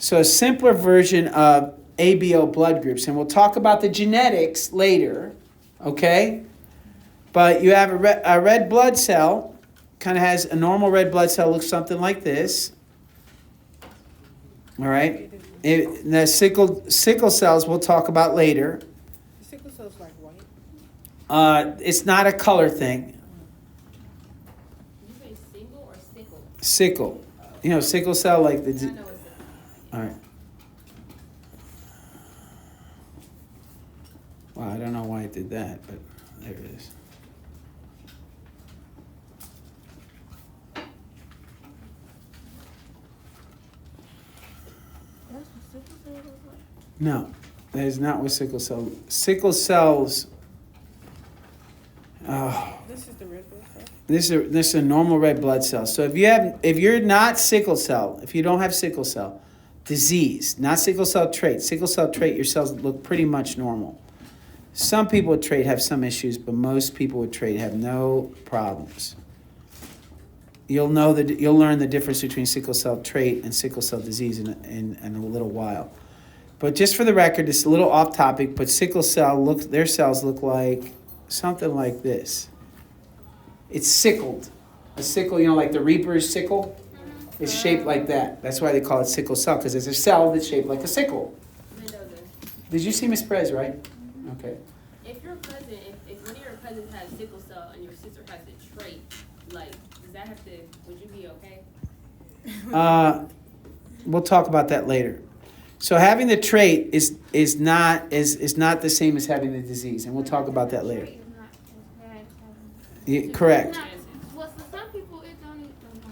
So a simpler version of ABO blood groups, and we'll talk about the genetics later, okay? But you have a red blood cell, kind of has a normal red blood cell, looks something like this. All right? The sickle cells we'll talk about later. The sickle cell's like white? It's not a color thing. You say single or sickle? Sickle. You know, sickle cell like the... I know it's All right. Well, I don't know why it did that, but there it is. That's what sickle cell looks like? No, that is not what sickle cell. Sickle cells. Oh, This is the red blood cell? this is a normal red blood cell. So if you're not sickle cell, if you don't have sickle cell disease, not sickle cell trait. Sickle cell trait, your cells look pretty much normal. Some people with trait have some issues, but most people with trait have no problems. You'll learn the difference between sickle cell trait and sickle cell disease in a little while. But just for the record, it's a little off topic, but sickle cell their cells look like something like this. It's sickled. A sickle, like the reaper's sickle, is shaped like that. That's why they call it sickle cell, because it's a cell that's shaped like a sickle. Did you see Miss Perez, right? Okay. If your cousin, if one of your cousins has sickle cell and your sister has the trait, like, does that have to, would you be okay? We'll talk about that later. So having the trait is not the same as having the disease, and we'll talk about that later. Yeah, correct. Well, for some people,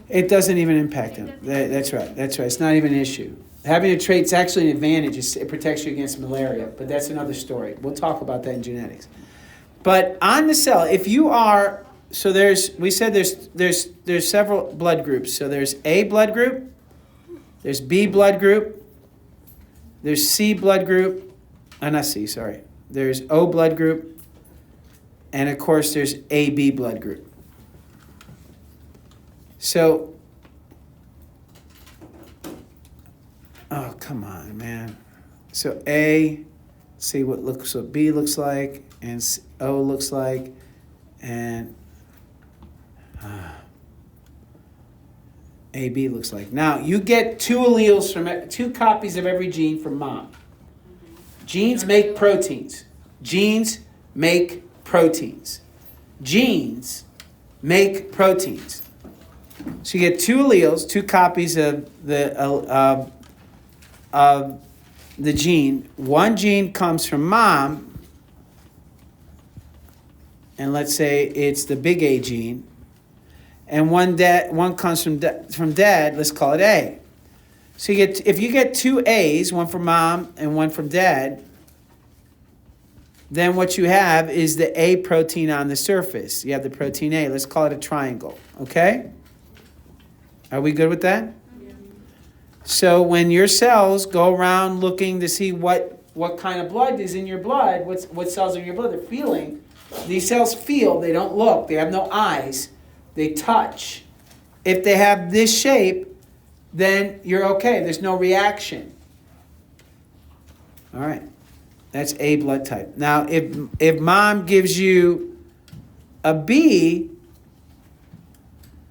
It doesn't even impact them. That's right. It's not even an issue. Having a trait is actually an advantage. It protects you against malaria, but that's another story. We'll talk about that in genetics. But on the cell, if you are, so we said there's several blood groups. So there's A blood group, there's B blood group, there's C blood group, not C, sorry. There's O blood group, and of course there's AB blood group. So, oh, come on, man. So A, see what B looks like, and O looks like, and AB looks like. Now, you get two alleles from two copies of every gene from mom. Genes make proteins. Genes make proteins. Genes make proteins. So you get two alleles, two copies of the gene. One gene comes from mom, and let's say it's the big A gene, and one comes from dad. Let's call it A. So if you get two A's, one from mom and one from dad, then what you have is the A protein on the surface. You have the protein A. Let's call it a triangle. Okay? Are we good with that? Yeah. So when your cells go around looking to see what kind of blood is in your blood, what cells are in your blood, they're feeling. These cells feel, they don't look, they have no eyes, they touch. If they have this shape, then you're okay. There's no reaction. All right. That's A blood type. Now, if mom gives you a B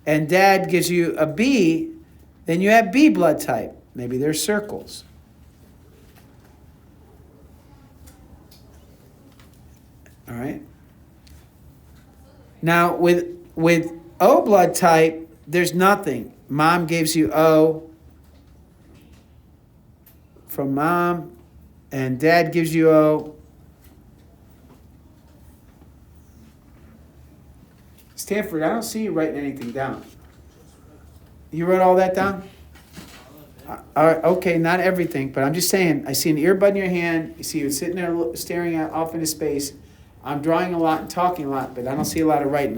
and dad gives you a B, then you have B blood type. Maybe they're circles. All right. Now, with O blood type, there's nothing. Mom gives you O from mom, and dad gives you O. Stanford, I don't see you writing anything down. You wrote all that down? All right, okay, not everything, but I'm just saying, I see an earbud in your hand. You see you sitting there staring out off into space. I'm drawing a lot and talking a lot, but I don't see a lot of writing.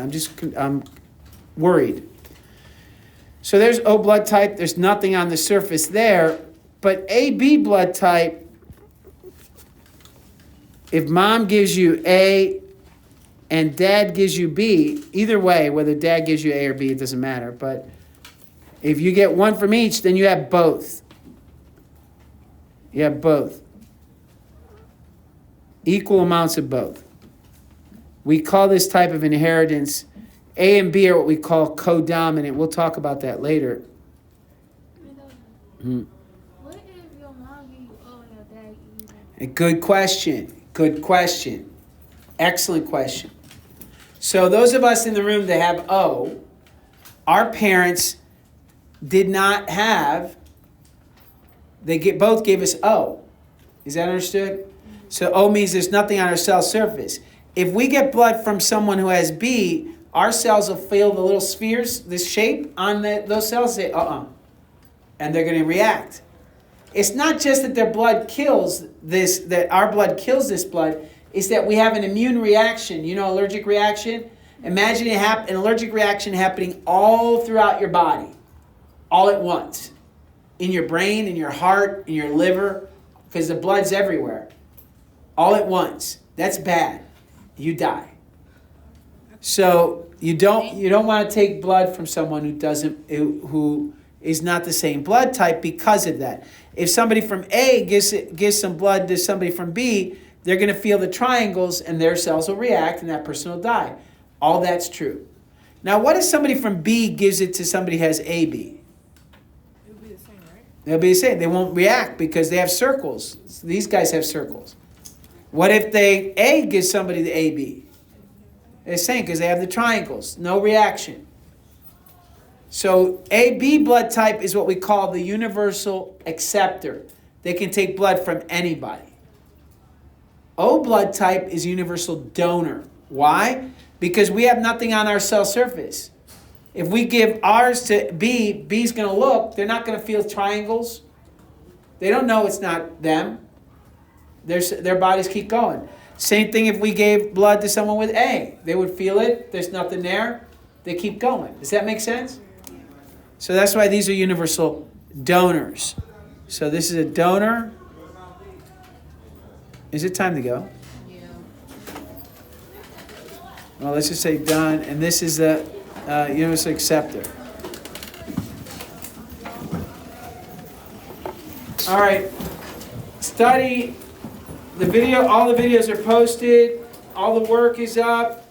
I'm worried. So there's O blood type. There's nothing on the surface there. But AB blood type, if mom gives you A and dad gives you B, either way, whether dad gives you A or B, it doesn't matter. But if you get one from each, then you have both. You have both. Equal amounts of both. We call this type of inheritance, A and B are what we call codominant. We'll talk about that later. Hmm. What if your mom give you O and your dad give you A good question. Good question. Excellent question. So those of us in the room that have O, our parents did not have, both gave us O. Is that understood? So O means there's nothing on our cell surface. If we get blood from someone who has B, our cells will feel the little spheres, this shape on those cells, say, and they're going to react. It's not just that their blood kills this, that our blood kills this blood, it's that we have an immune reaction, allergic reaction. Imagine an allergic reaction happening all throughout your body, all at once. In your brain, in your heart, in your liver, because the blood's everywhere. All at once. That's bad. You die. So you don't want to take blood from someone who is not the same blood type because of that. If somebody from A gives some blood to somebody from B, they're going to feel the triangles and their cells will react and that person will die. All that's true. Now, what if somebody from B gives it to somebody who has AB? It'll be the same, right? They'll be the same. They won't react because they have circles. These guys have circles. What if A gives somebody the AB? They're the same because they have the triangles. No reaction. So AB blood type is what we call the universal acceptor. They can take blood from anybody. O blood type is universal donor. Why? Because we have nothing on our cell surface. If we give ours to B, B's going to look. They're not going to feel triangles. They don't know it's not them. Their bodies keep going. Same thing if we gave blood to someone with A. They would feel it. There's nothing there. They keep going. Does that make sense? So that's why these are universal donors. So this is a donor. Is it time to go? Yeah. Well, let's just say done. And this is the universal acceptor. All right. Study the video. All the videos are posted. All the work is up.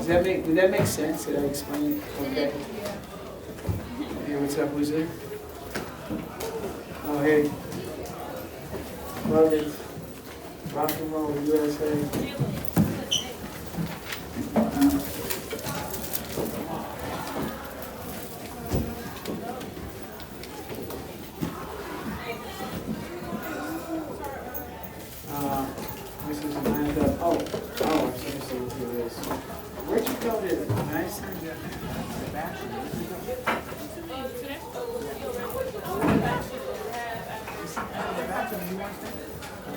Did that make sense? Did I explain it? Okay. Hey, what's up? Who's there? Oh, hey. Love it. Rock and roll, USA. This is a lined up. Oh, I was going to see what it is. Where'd you go to? Nice.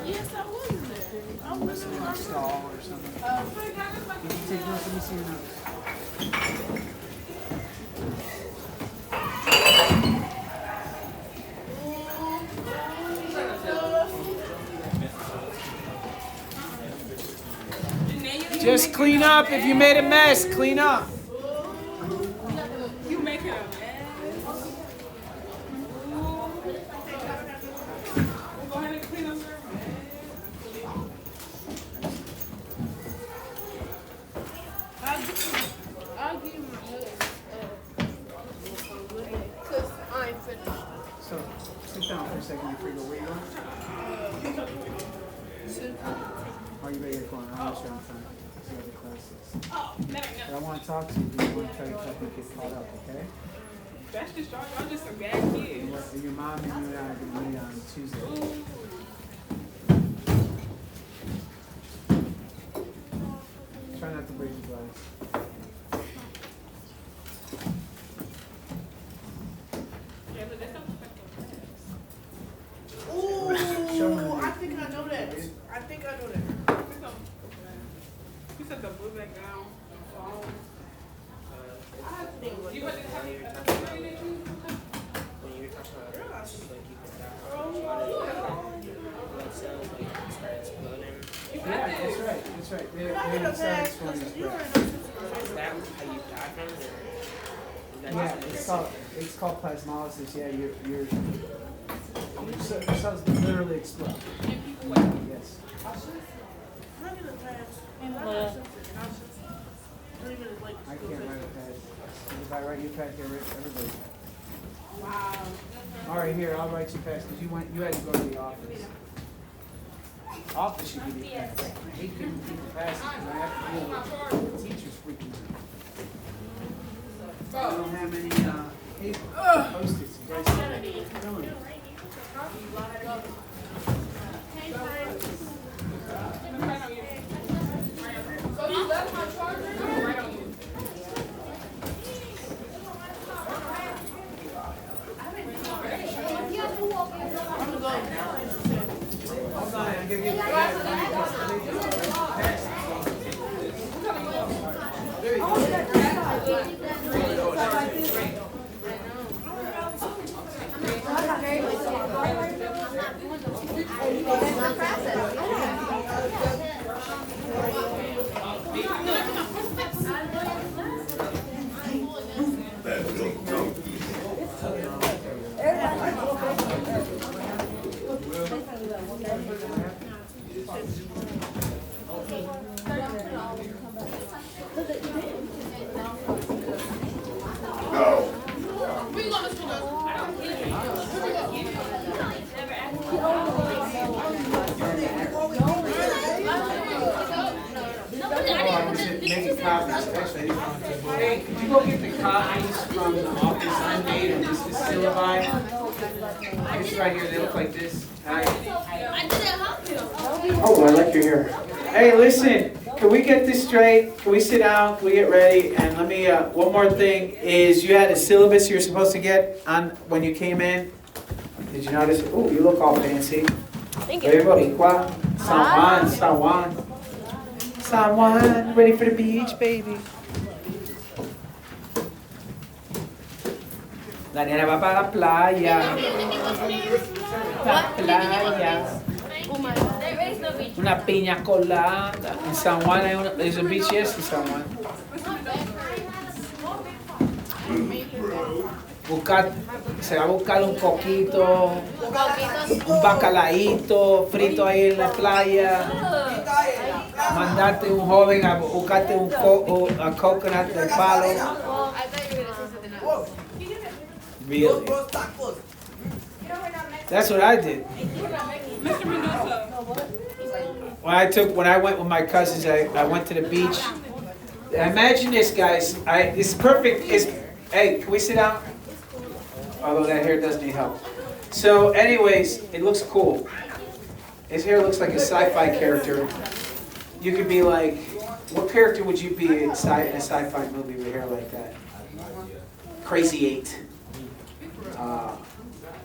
Yes, I was there. I was in A stall or something. Did you take notes? Let me see your notes. Just clean up. If you made a mess, clean up. You make it a mess. Go ahead and clean up your I'll give you my because I ain't finished. So, sit down for a second before you go. Where you going? Are you ready to go on? I'm not sure I'm fine. Other classes. Oh, But I want to talk to you. I want to try to help you get caught up, okay? that's just y'all just some bad kids. And your mom and you and I are going to meet on Tuesday. Try not to break the glass. Yeah, but that's not Ooh, I think I know that. I think I know that. He said the blue background. I think you had to have When you were talking about like blood cells like start exploding, yeah, that's right. That's right. They're inside exploding. is that how you die from it? Or is Yeah, it's called plasmolysis. Yeah, your cells literally explode. Yes. I need a pass. And I got something. I was just 3 minutes late. I can't write a pad. If I write you a pad, get rid everybody. Wow. All right, here, I'll write you pass because you had to go to the office. Office should give you a pass. I hate giving people passes because I have to deal with the teachers freaking out. I don't have any paper, Post-its. You guys see that? Killing me. Hold on, I'm gonna give you a pass. There you go. Making copies, actually. Hey, could you go get the copies from the office I made of just the syllabi? It's right here, they look like this. Hi. Oh, I like your hair. Hey, listen, can we get this straight? Can we sit down? Can we get ready? And let me, one more thing is you had a syllabus you were supposed to get on when you came in. Did you notice? Oh, you look all fancy. Thank you. Very boricua. San Juan, San Juan. San Juan, ready for the beach, baby. La nena va para la playa. La playa. There is no beach. Una piña colada. En San Juan hay una, there's a beach, yes, in San Juan. Se va a buscar un coquito, un bacalaíto frito ahí en la playa. Mandarte un joven a buscarte a coconut del palo. Really? That's what I did. Mr. Mendoza. When I went with my cousins, I went to the beach. Imagine this, guys. It's perfect. Hey, can we sit down? Although that hair does need help. So, anyways, it looks cool. His hair looks like a sci-fi character. You could be like, what character would you be in a sci-fi movie with hair like that? Crazy 8. A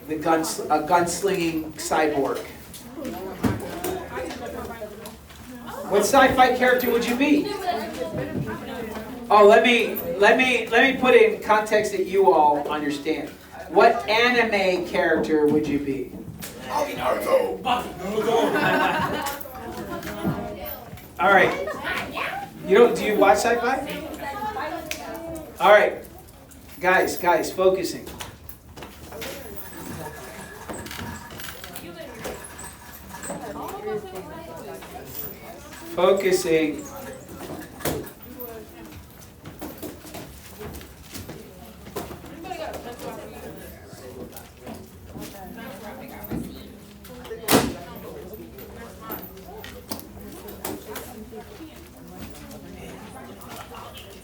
gunslinging cyborg. What sci-fi character would you be? Oh, let me put it in context that you all understand. What anime character would you be? All right. Do you watch sci-fi? All right. Guys, focusing. Focusing.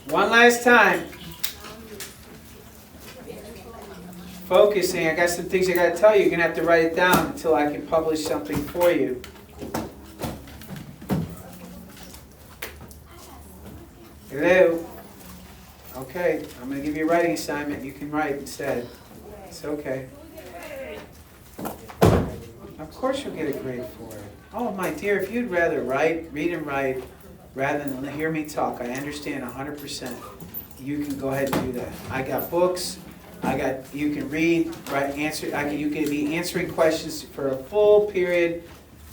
One last time. Focusing. I got some things I got to tell you. You're going to have to write it down until I can publish something for you. Hello? Okay, I'm going to give you a writing assignment. You can write instead. It's okay. Of course you'll get a grade for it. Oh, my dear, if you'd rather read and write, rather than hear me talk, I understand 100%. You can go ahead and do that. I got books. You can read, write, answer. You can be answering questions for a full period.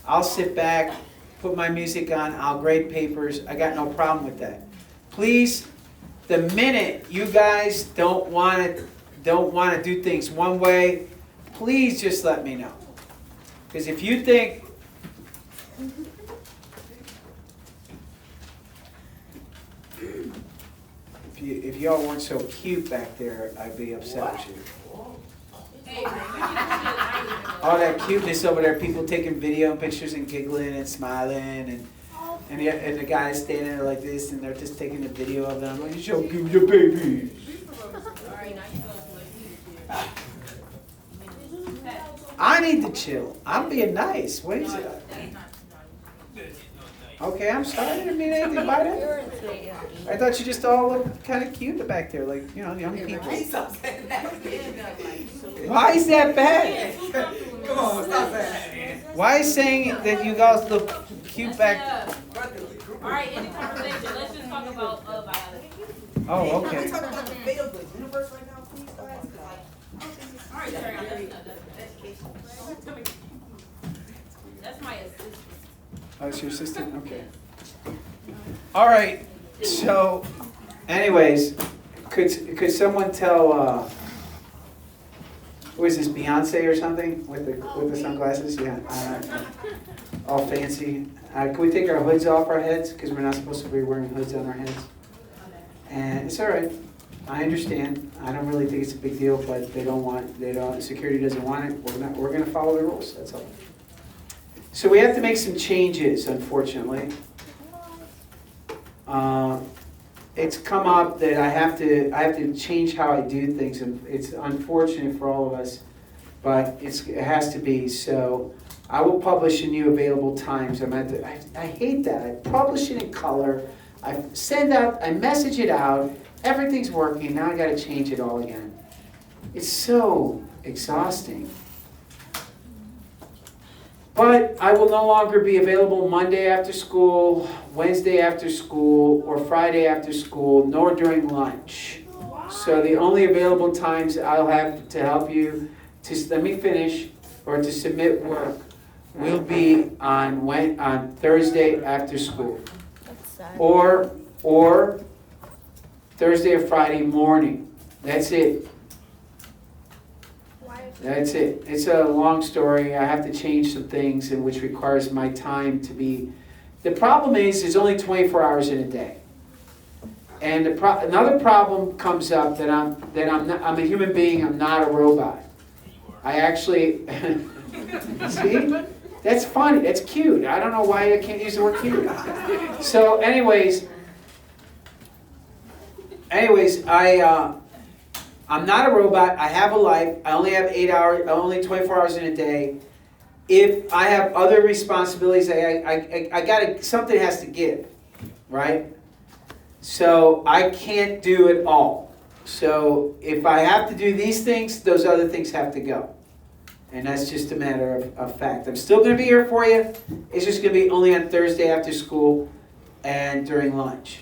I'll sit back, put my music on. I'll grade papers. I got no problem with that. Please the minute you guys don't want to do things one way, please just let me know. Because if you think if y'all weren't so cute back there, I'd be upset with you. All that cuteness over there, people taking video and pictures and giggling and smiling and the guys standing there like this and they're just taking a video of them. Like, show give your babies. I need to chill. I'm being nice. What is it? Okay, I'm sorry. I didn't mean anything by that. I thought you just all looked kind of cute back there, like, you know, young people. Why is that bad? Come on, stop that. Why is saying that you guys look cute back? Alright, in the conversation, let's just talk about biology. Oh, Can we okay. talk about the fate of the universe right now, please, guys? Alright, sorry, that's my assistant. Oh, it's your assistant? Okay. All right, so, anyways, could someone tell, who is this, Beyonce or something with the sunglasses? Yeah, all fancy. Can we take our hoods off our heads because we're not supposed to be wearing hoods on our heads? And it's all right. I understand. I don't really think it's a big deal, but security doesn't want it. We're gonna follow the rules. That's all. So we have to make some changes, unfortunately. It's come up that I have to change how I do things, and it's unfortunate for all of us, but it has to be. So I will publish in new available times. I hate that. I publish it in color. I message it out. Everything's working. Now I got to change it all again. It's so exhausting. But I will no longer be available Monday after school, Wednesday after school, or Friday after school, nor during lunch. So the only available times I'll have to help you to let me finish or to submit work will be on Thursday after school, or Thursday or Friday morning. That's it. That's it. It's a long story. I have to change some things, and which requires my time to be. The problem is, there's only 24 hours in a day, and another problem comes up that I'm a human being. I'm not a robot. I actually see. That's funny. That's cute. I don't know why I can't use the word cute. So, anyways, I'm not a robot. I have a life. I only have 8 hours, only 24 hours in a day. If I have other responsibilities, I gotta, something has to give, right? So I can't do it all. So if I have to do these things, those other things have to go. And that's just a matter of fact. I'm still gonna be here for you. It's just gonna be only on Thursday after school and during lunch.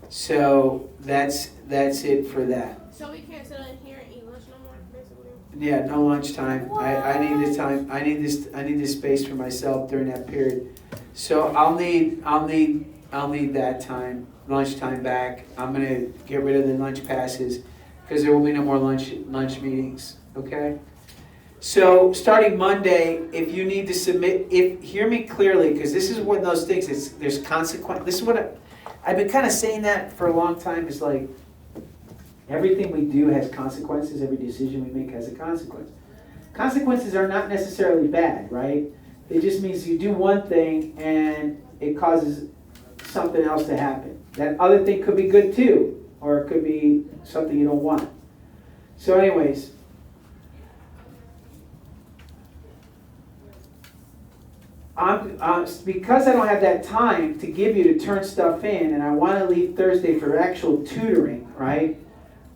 So that's it for that. So we can't sit in here and eat lunch no more, basically? Yeah, no lunchtime. I need this time. I need this space for myself during that period. So I'll need that time, lunchtime back. I'm gonna get rid of the lunch passes because there will be no more lunch meetings. Okay. So starting Monday, if you need to submit, hear me clearly, because this is one of those things. There's consequence. This is what I've been kind of saying that for a long time. Is like. Everything we do has consequences. Every decision we make has a consequence. Consequences are not necessarily bad, right? It just means you do one thing and it causes something else to happen. That other thing could be good too, or it could be something you don't want. So anyways, because I don't have that time to give you to turn stuff in, and I want to leave Thursday for actual tutoring, right?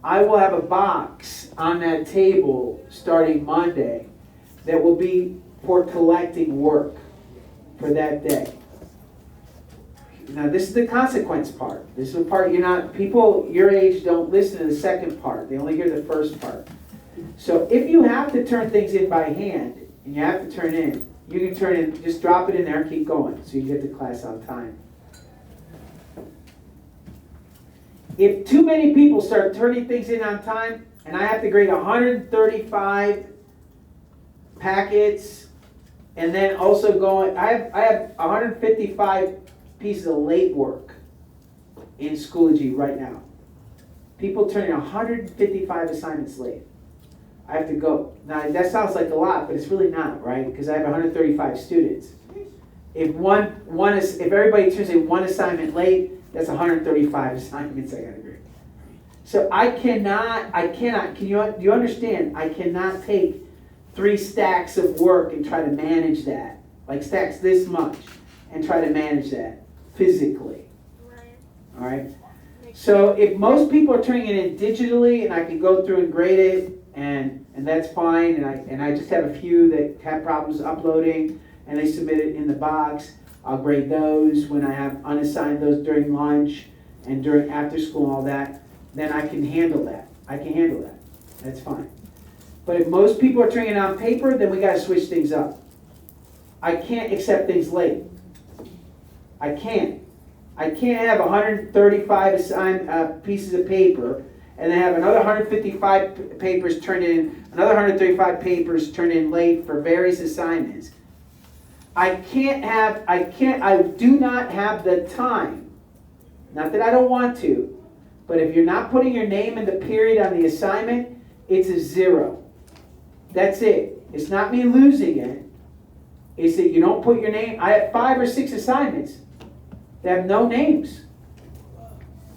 I will have a box on that table starting Monday that will be for collecting work for that day. Now this is the consequence part. This is the part people your age don't listen to the second part. They only hear the first part. So if you have to turn things in by hand and you have to turn in, you can turn in, just drop it in there and keep going so you get to class on time. if too many people start turning things in on time, and I have to grade 135 packets, and then also going, I have 155 pieces of late work in Schoology right now. People turning 155 assignments late. I have to go. Now that sounds like a lot, but it's really not, right? Because I have 135 students. If everybody turns in one assignment late, that's 135 assignments I gotta grade. So I cannot, do you understand? I cannot take 3 stacks of work and try to manage that. Like stacks this much and try to manage that physically. Right. All right? So if most people are turning it in digitally and I can go through and grade it and that's fine, and I just have a few that have problems uploading and they submit it in the box, I'll grade those when I have unassigned those during lunch and during after school and all that, then I can handle that. That's fine. But if most people are turning it on paper, then we gotta switch things up. I can't accept things late. I can't have 135 pieces of paper and then have another 155 papers turned in, another 135 papers turned in late for various assignments. I do not have the time. Not that I don't want to, but if you're not putting your name in the period on the assignment, it's a 0. That's it. It's not me losing it. It's that you don't put your name. I have 5 or 6 assignments that have no names.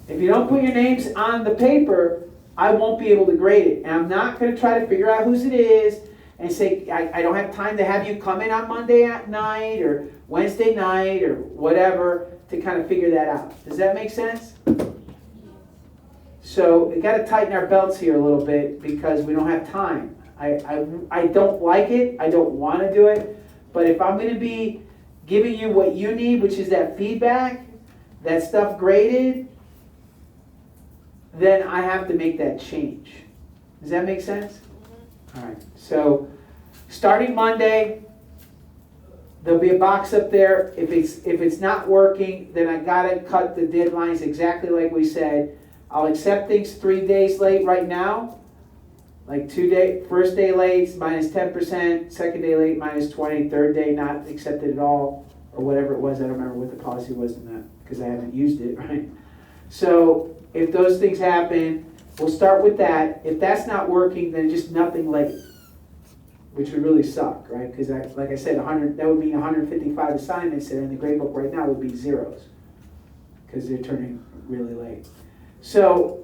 If you don't put your names on the paper, I won't be able to grade it. And I'm not going to try to figure out whose it is and say, I don't have time to have you come in on Monday at night or Wednesday night or whatever to kind of figure that out. Does that make sense? So we got to tighten our belts here a little bit because we don't have time. I don't like it. I don't want to do it. But if I'm going to be giving you what you need, which is that feedback, that stuff graded, then I have to make that change. Does that make sense? All right. So starting Monday, there'll be a box up there. If it's not working, then I gotta cut the deadlines exactly like we said. I'll accept things 3 days late right now. Like first day late minus 10%, second day late minus 20, third day not accepted at all, or whatever it was. I don't remember what the policy was in that because I haven't used it, right? So if those things happen, we'll start with that. If that's not working, then just nothing late, which would really suck, right? Because like I said, that would mean 155 assignments that are in the grade book right now would be zeros because they're turning really late. So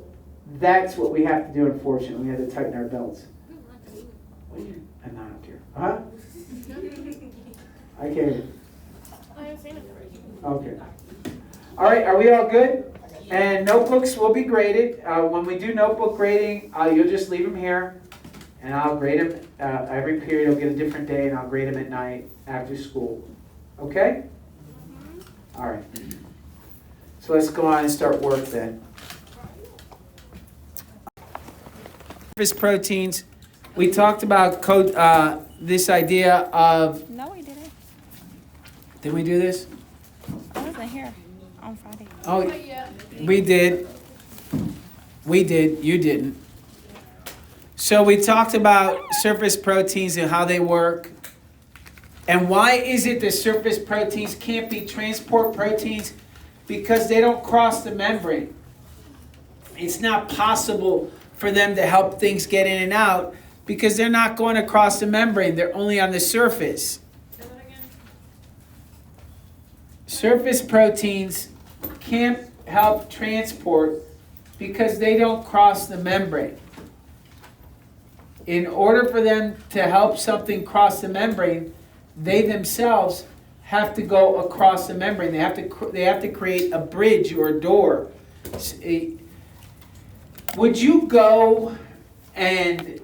that's what we have to do, unfortunately. We have to tighten our belts. I'm not up here. Huh? I can't hear you. I haven't seen it. Okay. All right, are we all good? And notebooks will be graded. When we do notebook grading, you'll just leave them here, and I'll grade them. Every period will get a different day, and I'll grade them at night after school. Okay? All right. So let's go on and start work then. Surface proteins. We talked about this idea of. No, we didn't. Did we do this? I wasn't here on Friday. Oh, we did. We did. You didn't. So we talked about surface proteins and how they work. And why is it that surface proteins can't be transport proteins? Because they don't cross the membrane. It's not possible for them to help things get in and out because they're not going across the membrane. They're only on the surface. Say that again. Surface proteins can't help transport because they don't cross the membrane. In order for them to help something cross the membrane, they themselves have to go across the membrane. They have to create a bridge or a door. Would you go and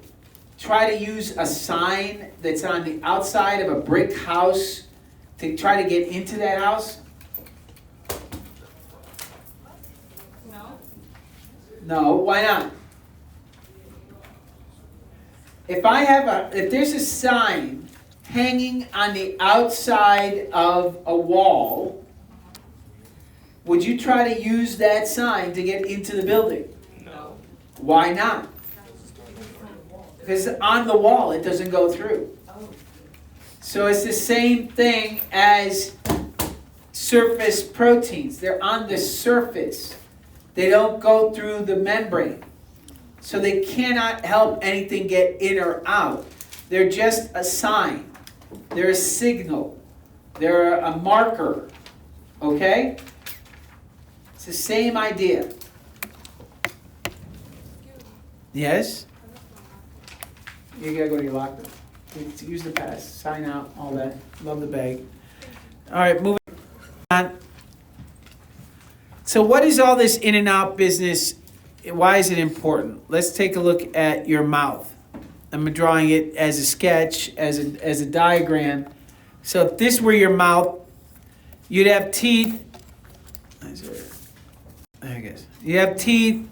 try to use a sign that's on the outside of a brick house to try to get into that house? No. No, why not? If there's a sign hanging on the outside of a wall, would you try to use that sign to get into the building? No. Why not? Because on the wall, it doesn't go through. So it's the same thing as surface proteins. They're on the surface. They don't go through the membrane. So they cannot help anything get in or out. They're just a sign. They're a signal. They're a marker. Okay? It's the same idea. Yes? You gotta go to your locker. Use the pass, sign out, all that. Love the bag. All right, moving on. So what is all this in and out business? Why is it important? Let's take a look at your mouth. I'm drawing it as a sketch, as a diagram. So if this were your mouth, you'd have teeth. I guess. You have teeth.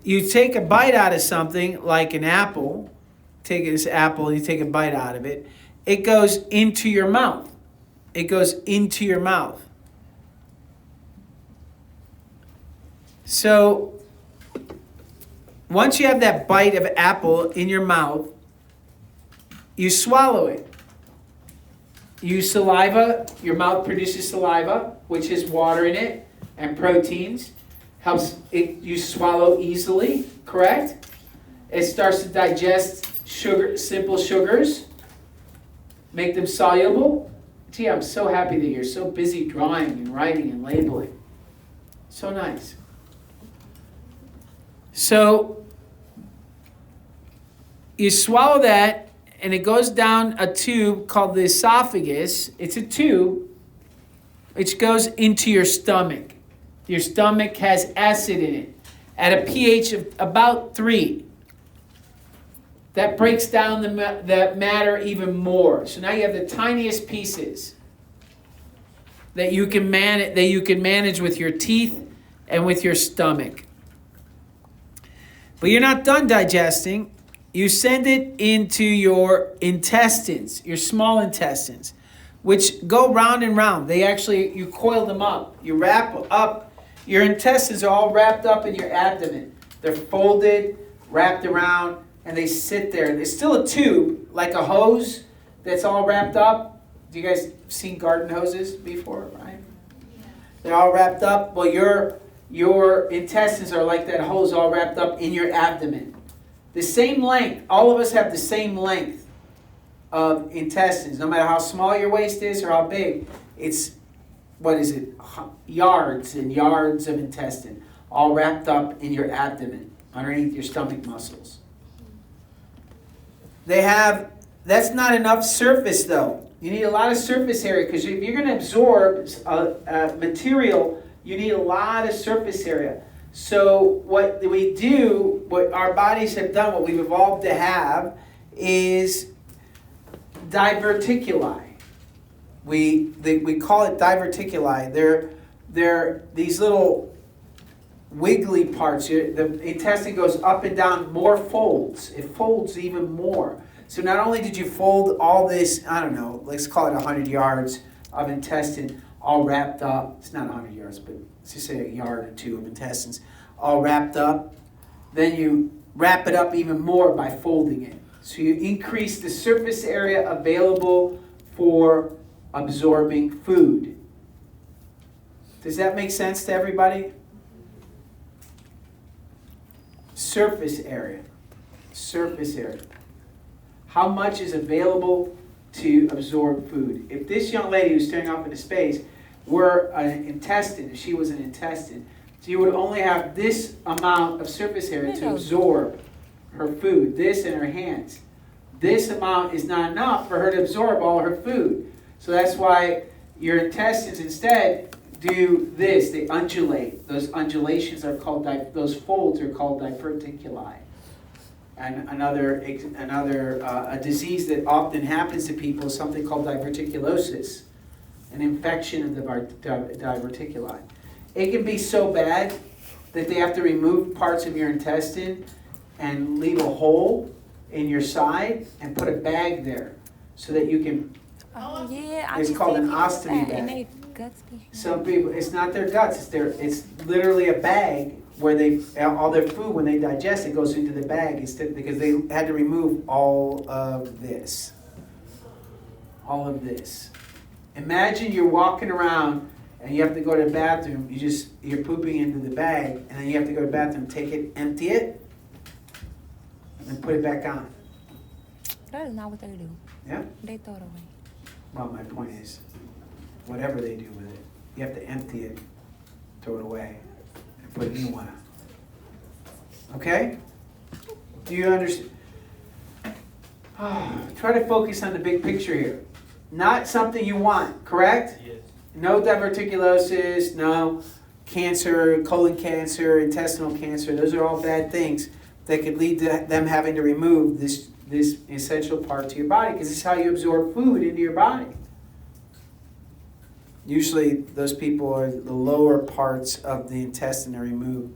You take a bite out of something like an apple. Take this apple, you take a bite out of it. It goes into your mouth. It goes into your mouth. So once you have that bite of apple in your mouth, you swallow it. You use saliva. Your mouth produces saliva, which has water in it and proteins. Helps it you swallow easily, correct? It starts to digest simple sugars, make them soluble. Gee, I'm so happy that you're so busy drawing and writing and labeling. So nice. So you swallow that, and it goes down a tube called the esophagus. It's a tube which goes into your stomach. Your stomach has acid in it at a pH of about 3. That breaks down the matter even more. So now you have the tiniest pieces that you can manage with your teeth and with your stomach. But you're not done digesting. You send it into your intestines, your small intestines, which go round and round. You coil them up. You wrap up. Your intestines are all wrapped up in your abdomen. They're folded, wrapped around, and they sit there. There's still a tube, like a hose, that's all wrapped up. Do you guys seen garden hoses before, right? Yeah. They're all wrapped up. Well, your intestines are like that hose all wrapped up in your abdomen. The same length. All of us have the same length of intestines. No matter how small your waist is or how big, it's, yards and yards of intestine, all wrapped up in your abdomen, underneath your stomach muscles. That's not enough surface though. You need a lot of surface area because if you're going to absorb material, you need a lot of surface area. So what our bodies have done, what we've evolved to have, is diverticuli. We call it diverticuli. They're these little wiggly parts. The intestine goes up and down, more folds. It folds even more. So not only did you fold all this, I don't know, let's call it 100 yards of intestine all wrapped up. It's not 100 yards, but let's just say a yard or two of intestines all wrapped up. Then you wrap it up even more by folding it. So you increase the surface area available for absorbing food. Does that make sense to everybody? Surface area. Surface area. How much is available to absorb food? If this young lady who's staring off into space were an intestine, if she was an intestine, she would only have this amount of surface area to absorb her food, this in her hands. This amount is not enough for her to absorb all her food. So that's why your intestines instead do this. They undulate. Those undulations are called, those folds are called diverticuli. And a disease that often happens to people is something called diverticulosis, an infection of the diverticuli. It can be so bad that they have to remove parts of your intestine and leave a hole in your side and put a bag there so that you can. Oh yeah, It's called an ostomy bag. guts be? Some people, it's not their guts, it's literally a bag where all their food, when they digest it, goes into the bag instead, because they had to remove all of this. All of this. Imagine you're walking around and you have to go to the bathroom, you're pooping into the bag, and then you have to go to the bathroom, take it, empty it, and put it back on. That is not what they do. Yeah? They throw it away. Well, my point is, whatever they do with it, you have to empty it, throw it away, and put a new one on. Okay? Do you understand? Try to focus on the big picture here. Not something you want, correct? Yes. No diverticulosis, no cancer, colon cancer, intestinal cancer. Those are all bad things that could lead to them having to remove this essential part to your body, because this is how you absorb food into your body. Usually those people are the lower parts of the intestine are removed.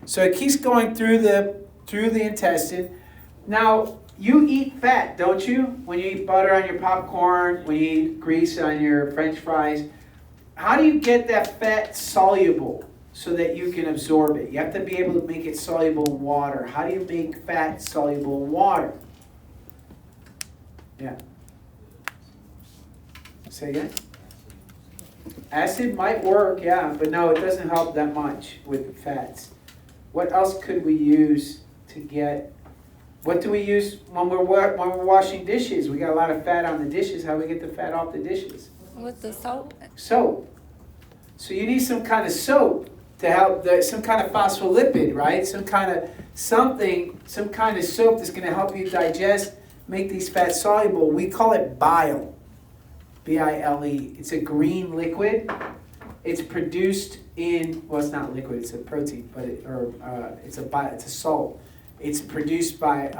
So it keeps going through the intestine. Now, you eat fat, don't you? When you eat butter on your popcorn, when you eat grease on your French fries, how do you get that fat soluble so that you can absorb it? You have to be able to make it soluble in water. How do you make fat soluble in water? Yeah. Say again? Acid might work, yeah, but no, it doesn't help that much with fats. What else could we use to get? What do we use when we're washing dishes? We got a lot of fat on the dishes. How do we get the fat off the dishes? With the soap? Soap. So you need some kind of soap to help, some kind of phospholipid, right? Some kind of soap that's going to help you digest, make these fats soluble. We call it bile. B-I-L-E. It's a green liquid. It's produced in, well, it's not liquid, it's a protein, but it's a salt. It's produced by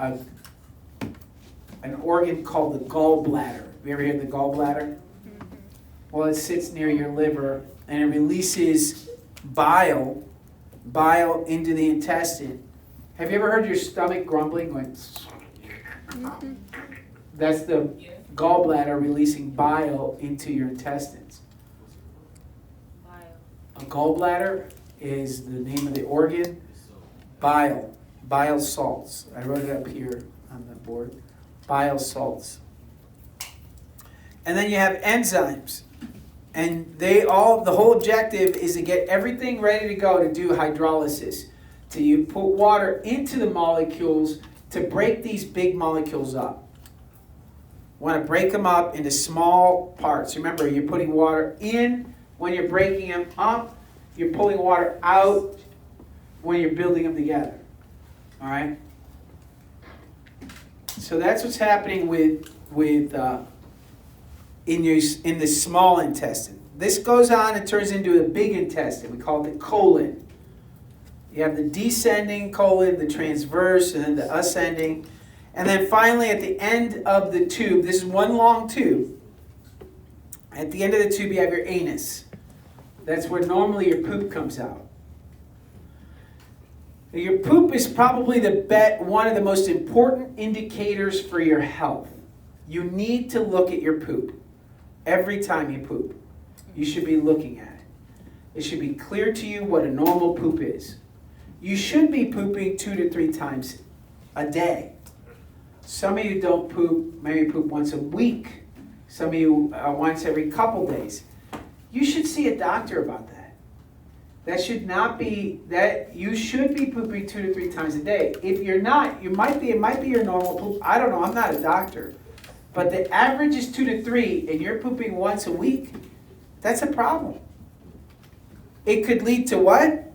an organ called the gallbladder. Have you ever heard of the gallbladder? Well, it sits near your liver and it releases bile into the intestine. Have you ever heard your stomach grumbling? Going, That's the gallbladder releasing bile into your intestines. A gallbladder is the name of the organ. Bile salts. I wrote it up here on the board. Bile salts. And then you have enzymes. And the whole objective is to get everything ready to go to do hydrolysis. You put water into the molecules to break these big molecules up. Want to break them up into small parts. Remember, you're putting water in when you're breaking them up. You're pulling water out when you're building them together. All right? So that's what's happening in the small intestine. This goes on and turns into the big intestine. We call it the colon. You have the descending colon, the transverse, and then the ascending. And then finally at the end of the tube, this is one long tube. At the end of the tube you have your anus. That's where normally your poop comes out. Your poop is probably one of the most important indicators for your health. You need to look at your poop. Every time you poop, you should be looking at it. It should be clear to you what a normal poop is. You should be pooping 2 to 3 times a day. Some of you don't poop, maybe poop once a week. Some of you once every couple days. You should see a doctor about that. That should not be, that you should be pooping 2 to 3 times a day. If you're not, it might be your normal poop. I don't know, I'm not a doctor. But the average is 2 to 3 and you're pooping once a week, that's a problem. It could lead to what?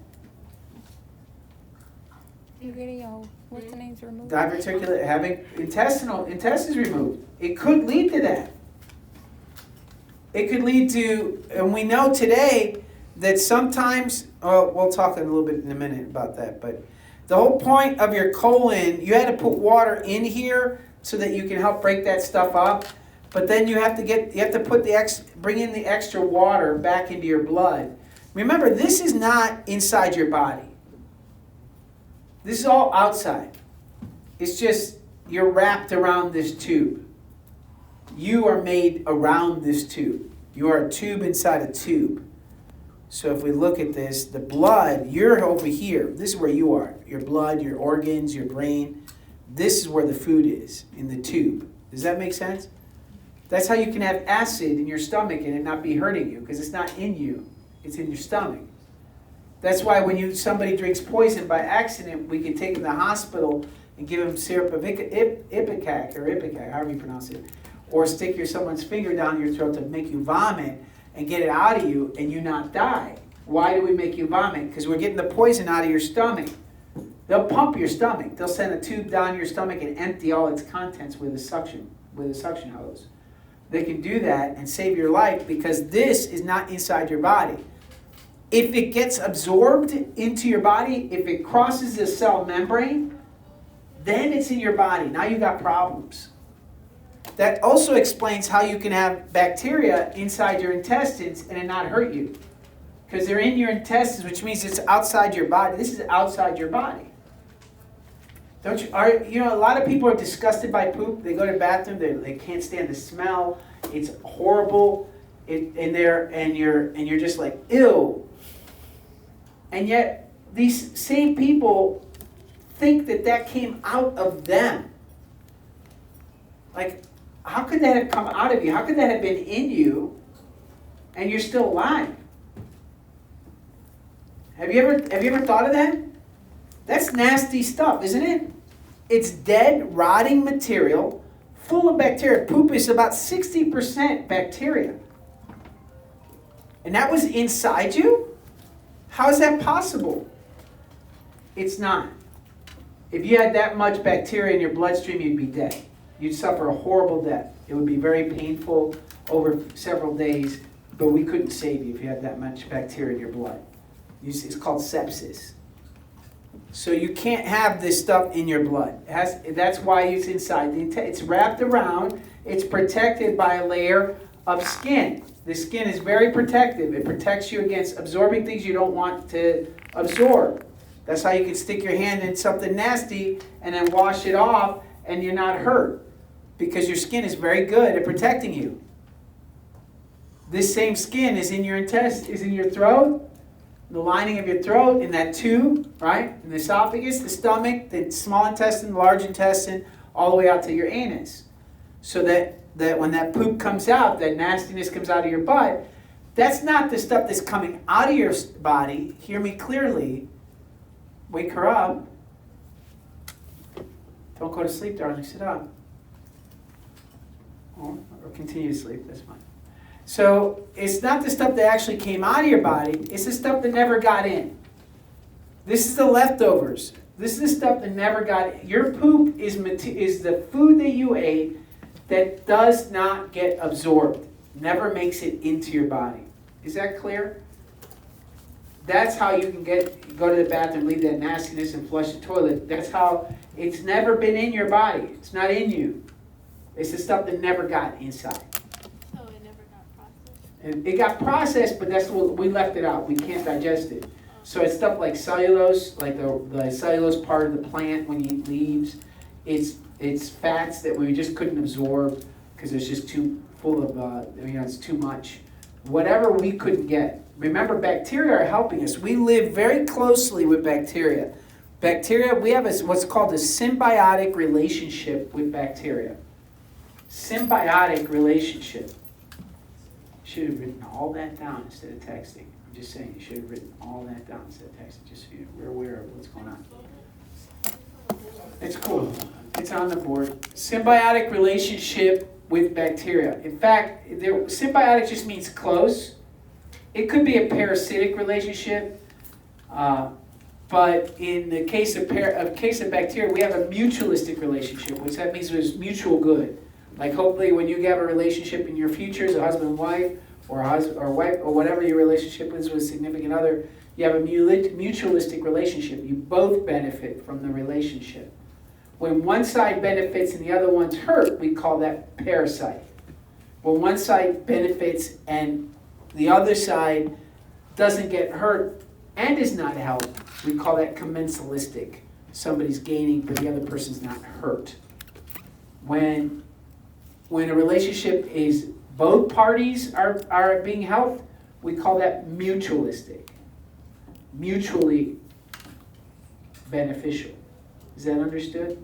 You getting your, what's the names removed? Diverticulate, having intestines removed. It could lead to that. It could lead to, and we know today that sometimes, we'll talk a little bit in a minute about that, but the whole point of your colon, you had to put water in here so that you can help break that stuff up, but then you have to bring in the extra water back into your blood. Remember, this is not inside your body. This is all outside. It's just, you're wrapped around this tube. You are made around this tube. You are a tube inside a tube. So if we look at this, the blood, you're over here. This is where you are. Your blood, your organs, your brain. This is where the food is, in the tube. Does that make sense? That's how you can have acid in your stomach and it not be hurting you, because it's not in you. It's in your stomach. That's why when somebody drinks poison by accident, we can take them to the hospital and give them syrup of ipecac, however you pronounce it, or stick someone's finger down your throat to make you vomit and get it out of you and you not die. Why do we make you vomit? Because we're getting the poison out of your stomach. They'll pump your stomach. They'll send a tube down your stomach and empty all its contents with a suction hose. They can do that and save your life because this is not inside your body. If it gets absorbed into your body, if it crosses the cell membrane, then it's in your body. Now you got problems. That also explains how you can have bacteria inside your intestines and it not hurt you. Because they're in your intestines, which means it's outside your body. This is outside your body. Don't you? A lot of people are disgusted by poop. They go to the bathroom. They can't stand the smell. It's horrible. And you're just like, ew. And yet these same people think that came out of them. Like, how could that have come out of you? How could that have been in you and you're still alive? Have you ever thought of that? That's nasty stuff, isn't it? It's dead, rotting material full of bacteria. Poop is about 60% bacteria. And that was inside you? How is that possible? It's not. If you had that much bacteria in your bloodstream, you'd be dead. You'd suffer a horrible death. It would be very painful over several days, but we couldn't save you if you had that much bacteria in your blood. It's called sepsis. So you can't have this stuff in your blood. That's why it's inside. It's wrapped around. It's protected by a layer of skin. The skin is very protective. It protects you against absorbing things you don't want to absorb. That's how you can stick your hand in something nasty and then wash it off and you're not hurt. Because your skin is very good at protecting you. This same skin is in your is in your throat, the lining of your throat, in that tube, right? In the esophagus, the stomach, the small intestine, the large intestine, all the way out to your anus. So that when that poop comes out, that nastiness comes out of your butt, that's not the stuff that's coming out of your body. Hear me clearly. Wake her up. Don't go to sleep, darling. Sit up. Or continue to sleep. That's fine. So it's not the stuff that actually came out of your body. It's the stuff that never got in. This is the leftovers. This is the stuff that never got in. Your poop is the food that you ate that does not get absorbed. Never makes it into your body. Is that clear? That's how you can go to the bathroom, leave that nastiness, and flush the toilet. That's how it's never been in your body. It's not in you. It's the stuff that never got inside. So it never got processed? It got processed, but that's what we left it out. We can't digest it. So it's stuff like cellulose, like the cellulose part of the plant when you eat leaves. It's fats that we just couldn't absorb because it's just too full of, it's too much. Whatever we couldn't get. Remember, bacteria are helping us. We live very closely with bacteria. Bacteria, we have what's called a symbiotic relationship with bacteria. Symbiotic relationship. Should have written all that down instead of texting. I'm just saying, you should have written all that down instead of texting, just so you're aware of what's going on. It's cool. It's on the board. Symbiotic relationship with bacteria. In fact, symbiotic just means close. It could be a parasitic relationship, but in the case of bacteria, we have a mutualistic relationship, which that means there's mutual good. Like hopefully when you have a relationship in your future as a husband and wife, or wife, or whatever your relationship is with a significant other, you have a mutualistic relationship. You both benefit from the relationship. When one side benefits and the other one's hurt, we call that parasite. When one side benefits and the other side doesn't get hurt and is not helped, we call that commensalistic. Somebody's gaining, but the other person's not hurt. When a relationship is both parties are being helped, we call that mutualistic. Mutually beneficial. Is that understood?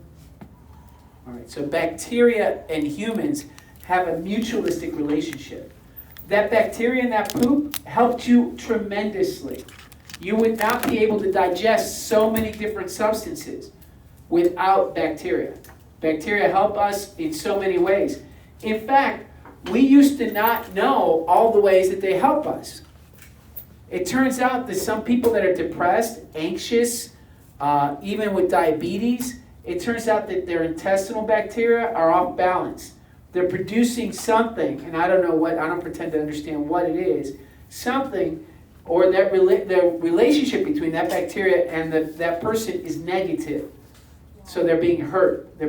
All right, so bacteria and humans have a mutualistic relationship. That bacteria in that poop helped you tremendously. You would not be able to digest so many different substances without bacteria. Bacteria help us in so many ways. In fact, we used to not know all the ways that they help us. It turns out that some people that are depressed, anxious, even with diabetes, it turns out that their intestinal bacteria are off balance. They're producing something, and I don't know what, I don't pretend to understand what it is, something, or that the relationship between that bacteria and that person is negative. So they're being hurt. The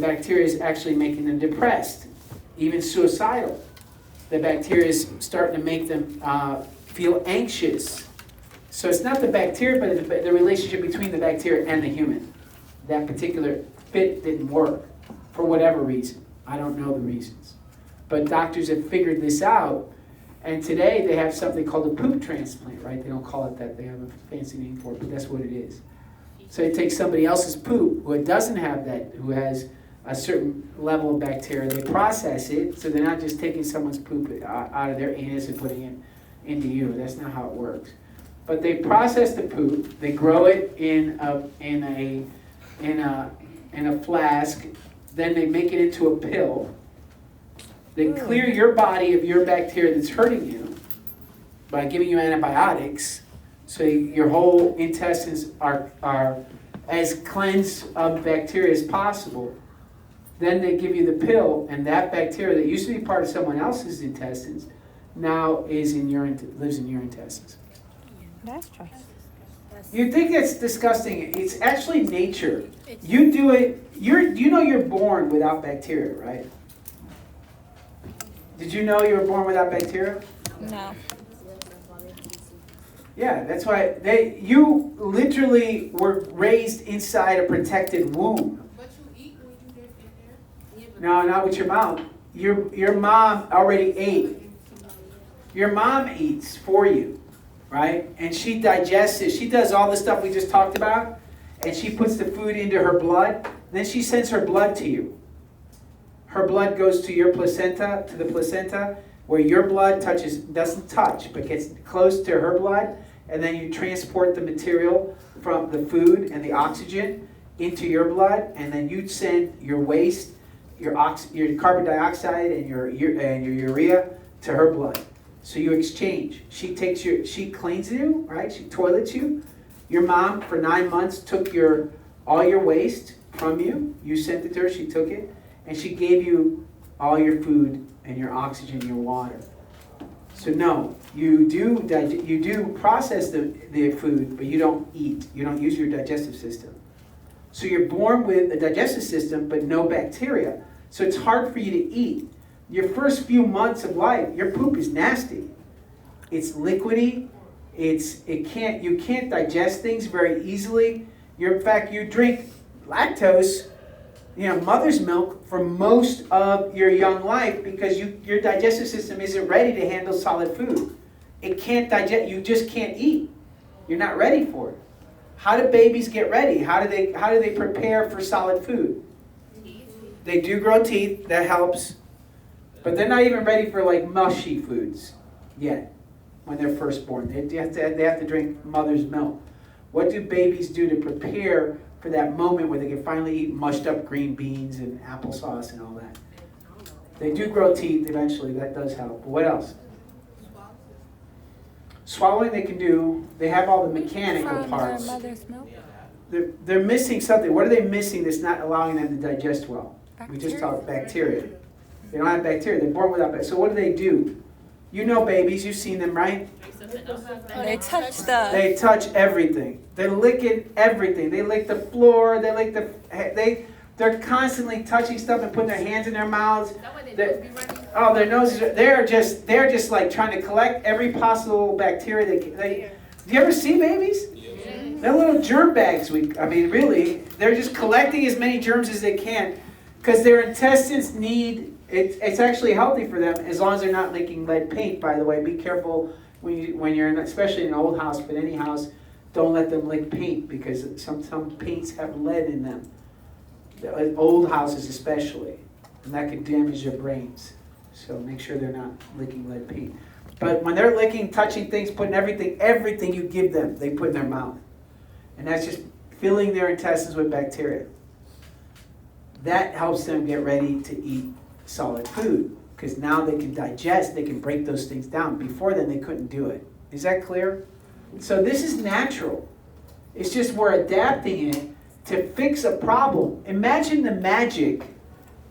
bacteria is actually making them depressed, even suicidal. The bacteria is starting to make them feel anxious. So it's not the bacteria, but the relationship between the bacteria and the human. That particular fit didn't work for whatever reason. I don't know the reasons. But doctors have figured this out, and today they have something called a poop transplant, right? They don't call it that. They have a fancy name for it, but that's what it is. So they take somebody else's poop who doesn't have that, who has a certain level of bacteria. They process it, so they're not just taking someone's poop out of their anus and putting it into you. That's not how it works. But they process the poop. They grow it in a flask. Then they make it into a pill. They clear your body of your bacteria that's hurting you by giving you antibiotics. So your whole intestines are as cleansed of bacteria as possible. Then they give you the pill, and that bacteria that used to be part of someone else's intestines now lives in your intestines. That's true. You think it's disgusting. It's actually nature. You do it. You're born without bacteria, right? Did you know you were born without bacteria? No. Yeah, that's why you literally were raised inside a protected womb. But you eat when you get in there? No, not with your mom. Your mom already ate. Your mom eats for you, right? And she digests it. She does all the stuff we just talked about, and she puts the food into her blood. Then she sends her blood to you. Her blood goes to your placenta, to the placenta, where your blood doesn't touch, but gets close to her blood, and then you transport the material from the food and the oxygen into your blood, and then you send your waste, your carbon dioxide and your urea to her blood. So you exchange. She cleans you, right? She toilets you. Your mom, for 9 months, took all your waste from you. You sent it to her, she took it, and she gave you all your food and your oxygen, your water. So no, you do process the food, but you don't eat. You don't use your digestive system. So you're born with a digestive system, but no bacteria. So it's hard for you to eat. Your first few months of life, your poop is nasty. It's liquidy. You can't digest things very easily. In fact, you drink lactose, mother's milk for most of your young life because your digestive system isn't ready to handle solid food. It can't digest. You just can't eat. You're not ready for it. How do babies get ready? How do they prepare for solid food? They do grow teeth. That helps. But they're not even ready for like mushy foods yet when they're first born. They have to drink mother's milk. What do babies do to prepare for that moment where they can finally eat mushed up green beans and applesauce and all that? They do grow teeth eventually. That does help. But what else? Swallowing they can do. They have all the mechanical parts. From their mother's milk? They're missing something. What are they missing that's not allowing them to digest well? We just talked bacteria. They don't have bacteria. They're born without bacteria. So what do? You know babies. You've seen them, right? They touch the... They touch everything. They're licking everything. They lick the floor. They lick they're constantly touching stuff and putting their hands in their mouths. Their noses. They're just like trying to collect every possible bacteria do you ever see babies? Yeah. They're little germ bags. Really, they're just collecting as many germs as they can because their intestines need It's actually healthy for them as long as they're not licking lead paint, by the way. Be careful when you're in, especially in an old house, but any house, don't let them lick paint because some paints have lead in them. The old houses especially, and that could damage their brains. So make sure they're not licking lead paint. But when they're licking, touching things, putting everything you give them, they put in their mouth. And that's just filling their intestines with bacteria. That helps them get ready to eat solid food because now they can digest, they can break those things down. Before then, they couldn't do it. Is that clear? So this is natural. It's just we're adapting it to fix a problem. Imagine the magic.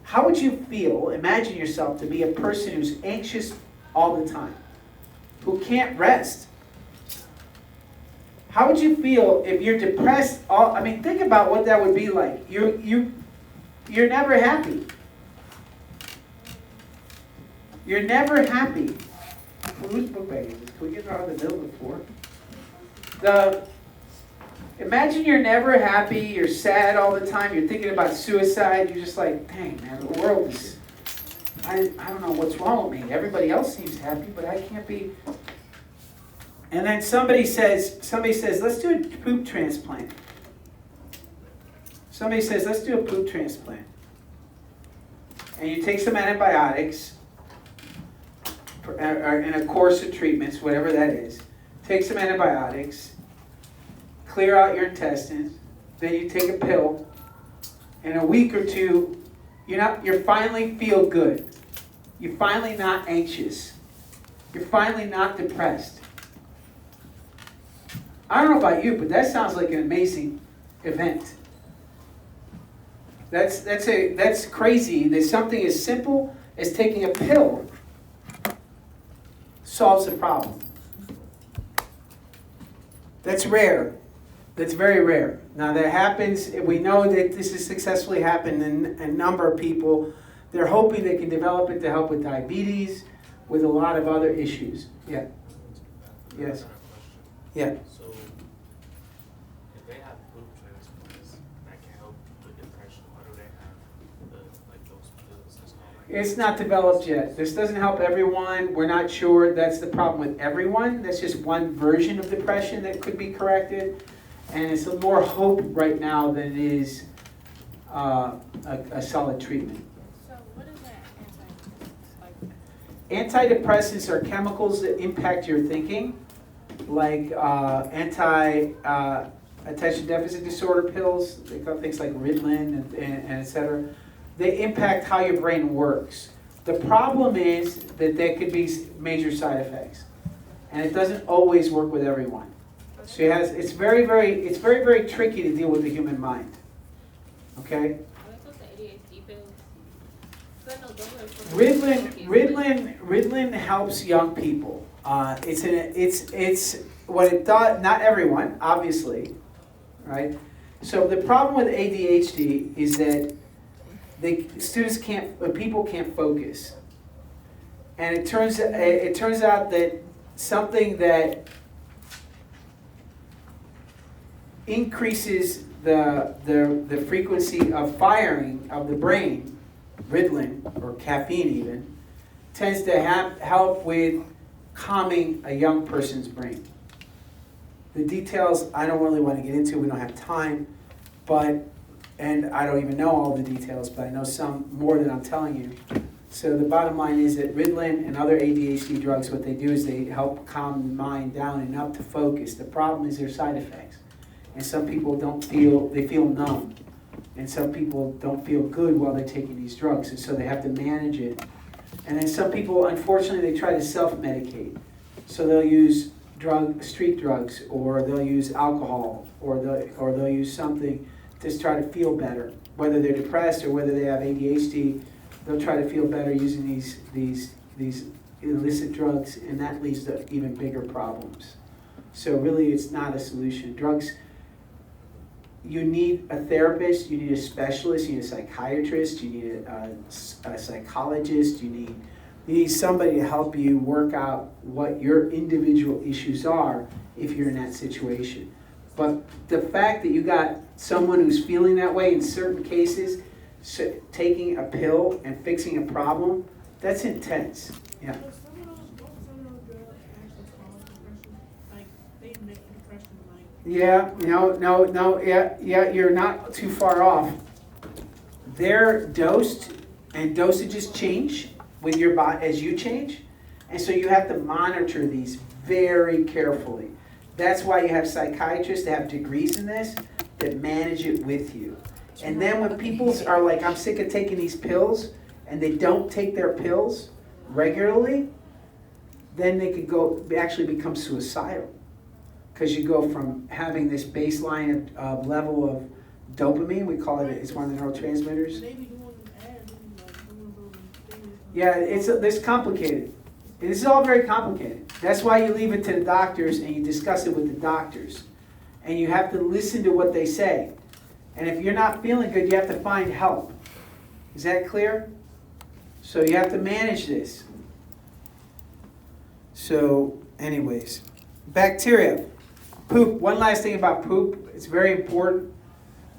How would you feel, imagine yourself to be a person who's anxious all the time, who can't rest? How would you feel if you're depressed? Think about what that would be like. You're never happy. You're never happy. Whose book bag is this? Can we get it out of the middle before? Imagine you're never happy, you're sad all the time, you're thinking about suicide, you're just like, dang man, the world is, I don't know what's wrong with me. Everybody else seems happy, but I can't be. And then somebody says, let's do a poop transplant. Somebody says, let's do a poop transplant. And you take some antibiotics, and a course of treatments, whatever that is. Take some antibiotics, clear out your intestines, then you take a pill. In a week or two, you finally feel good. You're finally not anxious. You're finally not depressed. I don't know about you, but that sounds like an amazing event. That's crazy that something as simple as taking a pill solves the problem. That's rare. That's very rare. Now that happens, we know that this has successfully happened in a number of people. They're hoping they can develop it to help with diabetes, with a lot of other issues. Yeah. Yes. Yeah. So, if they have poop transplants that can help with depression, why do they have those pills? That's called It's not developed yet. This doesn't help everyone. We're not sure that's the problem with everyone. That's just one version of depression that could be corrected. And it's more hope right now than it is a solid treatment. So what is that Antidepressants are chemicals that impact your thinking, like anti-attention deficit disorder pills. They call things like Ritalin and et cetera. They impact how your brain works. The problem is that there could be major side effects, and it doesn't always work with everyone. So it's very, very tricky to deal with the human mind. Okay? Are they supposed to ADHD pills? 'Cause I know those are supposed to be Ritalin helps young people. It's what it does. Not everyone, obviously, right? So the problem with ADHD is that people can't focus, and it turns out that something that increases the frequency of firing of the brain, Ritalin or caffeine even, tends to help with calming a young person's brain. The details I don't really want to get into, we don't have time, and I don't even know all the details, but I know some more than I'm telling you. So the bottom line is that Ritalin and other ADHD drugs, what they do is they help calm the mind down enough to focus. The problem is their side effects. And some people they feel numb. And some people don't feel good while they're taking these drugs. And so they have to manage it. And then some people, unfortunately, they try to self-medicate. So they'll use street drugs, or they'll use alcohol, or they'll use something to try to feel better. Whether they're depressed or whether they have ADHD, they'll try to feel better using these illicit drugs, and that leads to even bigger problems. So really, it's not a solution. Drugs, you need a therapist, you need a specialist, you need a psychiatrist, you need a psychologist, you need somebody to help you work out what your individual issues are if you're in that situation. But the fact that you got someone who's feeling that way in certain cases taking a pill and fixing a problem, that's intense. Yeah. But some of those drugs actually cause depression. Like, they make depression, like. Yeah, yeah, you're not too far off. They're dosed, and dosages change with your body as you change, and so you have to monitor these very carefully. That's why you have psychiatrists that have degrees in this that manage it with you. And then when people are like, I'm sick of taking these pills, and they don't take their pills regularly, then they could actually become suicidal. Because you go from having this baseline level of dopamine, we call it's one of the neurotransmitters. They be doing ads, they be like doing those things. Yeah, it's complicated. This is all very complicated. That's why you leave it to the doctors and you discuss it with the doctors. And you have to listen to what they say. And if you're not feeling good, you have to find help. Is that clear? So you have to manage this. So, anyways, bacteria. Poop. One last thing about poop. It's very important.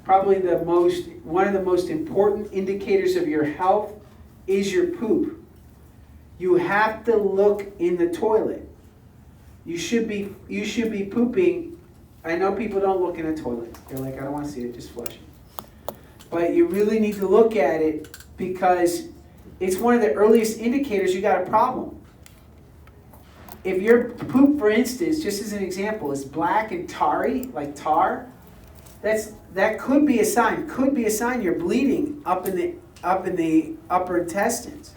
Probably one of the most important indicators of your health is your poop. You have to look in the toilet. You should be pooping. I know people don't look in a toilet. They're like, I don't want to see it, just flush it. But you really need to look at it because it's one of the earliest indicators you got a problem. If your poop, for instance, just as an example, is black and tarry, like tar, that could be a sign. Could be a sign you're bleeding up in the upper intestines.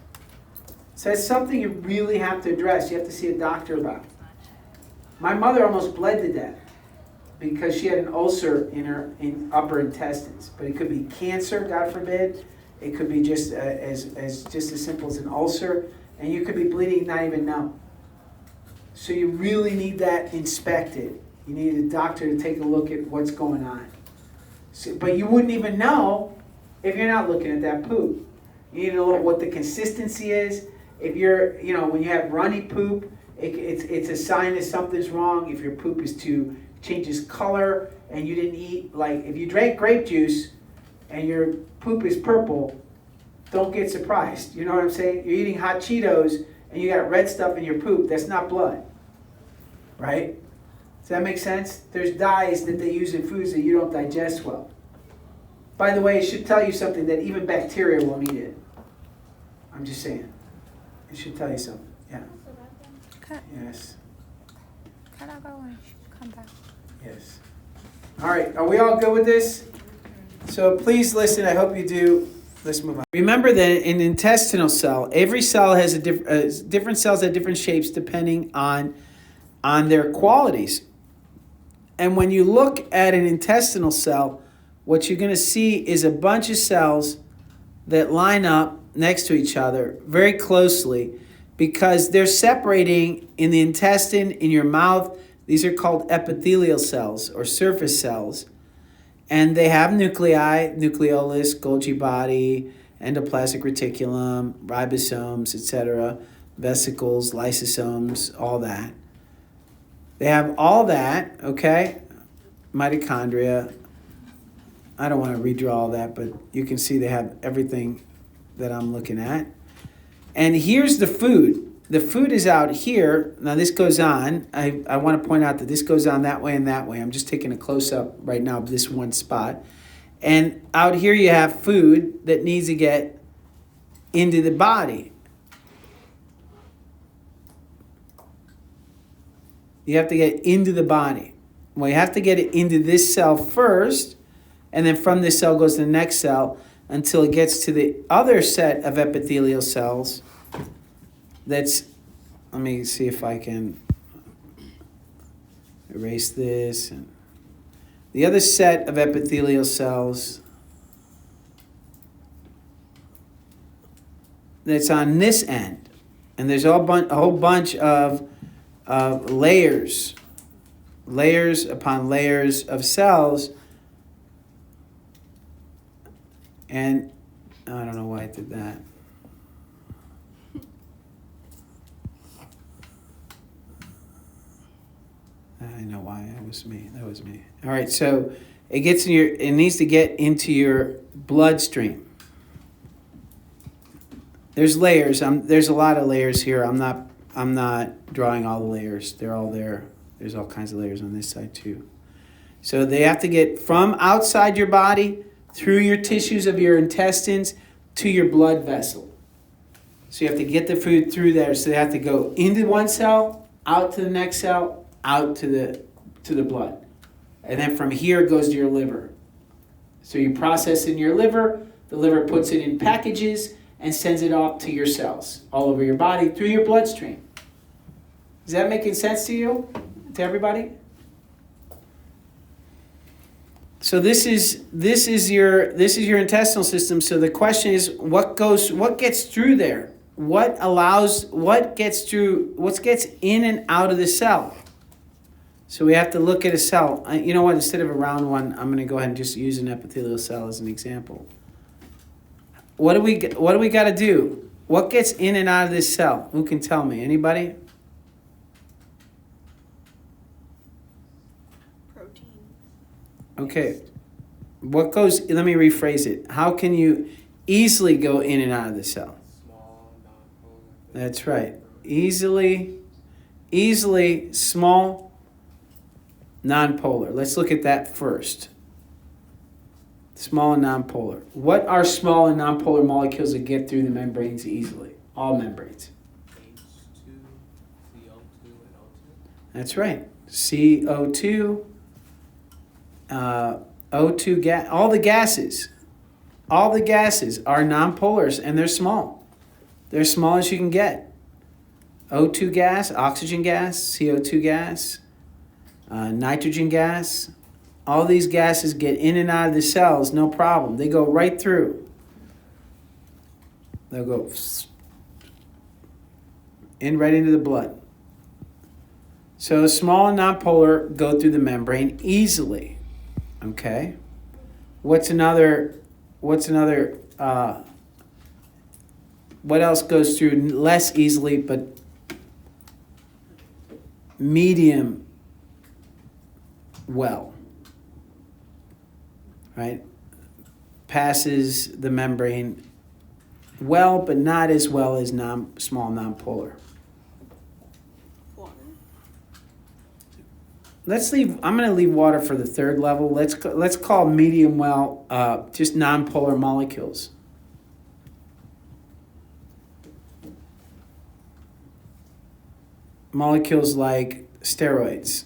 So it's something you really have to address. You have to see a doctor about. My mother almost bled to death because she had an ulcer in her upper intestines. But it could be cancer, God forbid. It could be just as simple as an ulcer, and you could be bleeding and not even know. So you really need that inspected. You need a doctor to take a look at what's going on. But you wouldn't even know if you're not looking at that poop. You need to know what the consistency is. If you're, when you have runny poop, it's a sign that something's wrong. If your poop changes color and you didn't eat, like if you drank grape juice and your poop is purple, don't get surprised. You know what I'm saying? You're eating hot Cheetos and you got red stuff in your poop. That's not blood, right? Does that make sense? There's dyes that they use in foods that you don't digest well. By the way, it should tell you something that even bacteria won't eat it. I'm just saying. It should tell you something. Yeah. Okay. Yes. Can I go and come back? Yes. All right. Are we all good with this? So please listen. I hope you do. Let's move on. Remember that in an intestinal cell, every cell has different cells have different shapes depending on their qualities. And when you look at an intestinal cell, what you're going to see is a bunch of cells that line up next to each other very closely because they're separating in the intestine, in your mouth. These are called epithelial cells or surface cells. And they have nuclei, nucleolus, Golgi body, endoplasmic reticulum, ribosomes, etc., vesicles, lysosomes, all that. They have all that, okay? Mitochondria. I don't want to redraw all that, but you can see they have everything that I'm looking at. And here's the food. The food is out here. Now this goes on. I want to point out that this goes on that way and that way. I'm just taking a close-up right now of this one spot. And out here you have food that needs to get into the body. You have to get into the body. Well, you have to get it into this cell first, and then from this cell goes to the next cell until it gets to the other set of epithelial cells. Let me see if I can erase this. And the other set of epithelial cells that's on this end. And there's a whole bunch of layers upon layers of cells. And I don't know why I did that. I know why. That was me. All right, so it needs to get into your bloodstream. There's layers. There's a lot of layers here. I'm not drawing all the layers. They're all there. There's all kinds of layers on this side too. So they have to get from outside your body through your tissues of your intestines to your blood vessel. So you have to get the food through there. So they have to go into one cell, out to the next cell, out to the blood. And then from here it goes to your liver. So you process in your liver, the liver puts it in packages and sends it off to your cells all over your body through your bloodstream. Is that making sense to you? To everybody? So this is your intestinal system. So the question is, what gets through there? What gets in and out of the cell? So we have to look at a cell. You know what? Instead of a round one, I'm going to go ahead and just use an epithelial cell as an example. What do we got to do? What gets in and out of this cell? Who can tell me? Anybody? Protein. Okay. What goes? Let me rephrase it. How can you easily go in and out of the cell? Small, non-polar. That's right. Easily, small, non-polar. Let's look at that first. Small and non-polar. What are small and non-polar molecules that get through the membranes easily? All membranes. H2, CO2, and O2. That's right. CO2, O2 gas. All the gases are non-polars, and they're small. They're as small as you can get. O2 gas, oxygen gas, CO2 gas, nitrogen gas. All these gases get in and out of the cells, no problem. They go right through. They'll go in right into the blood. So small and nonpolar go through the membrane easily. Okay. What else goes through less easily but medium well? Right? Passes the membrane well, but not as well as small nonpolar. Water. I'm going to leave water for the third level. Let's call medium well just nonpolar molecules. Molecules like steroids.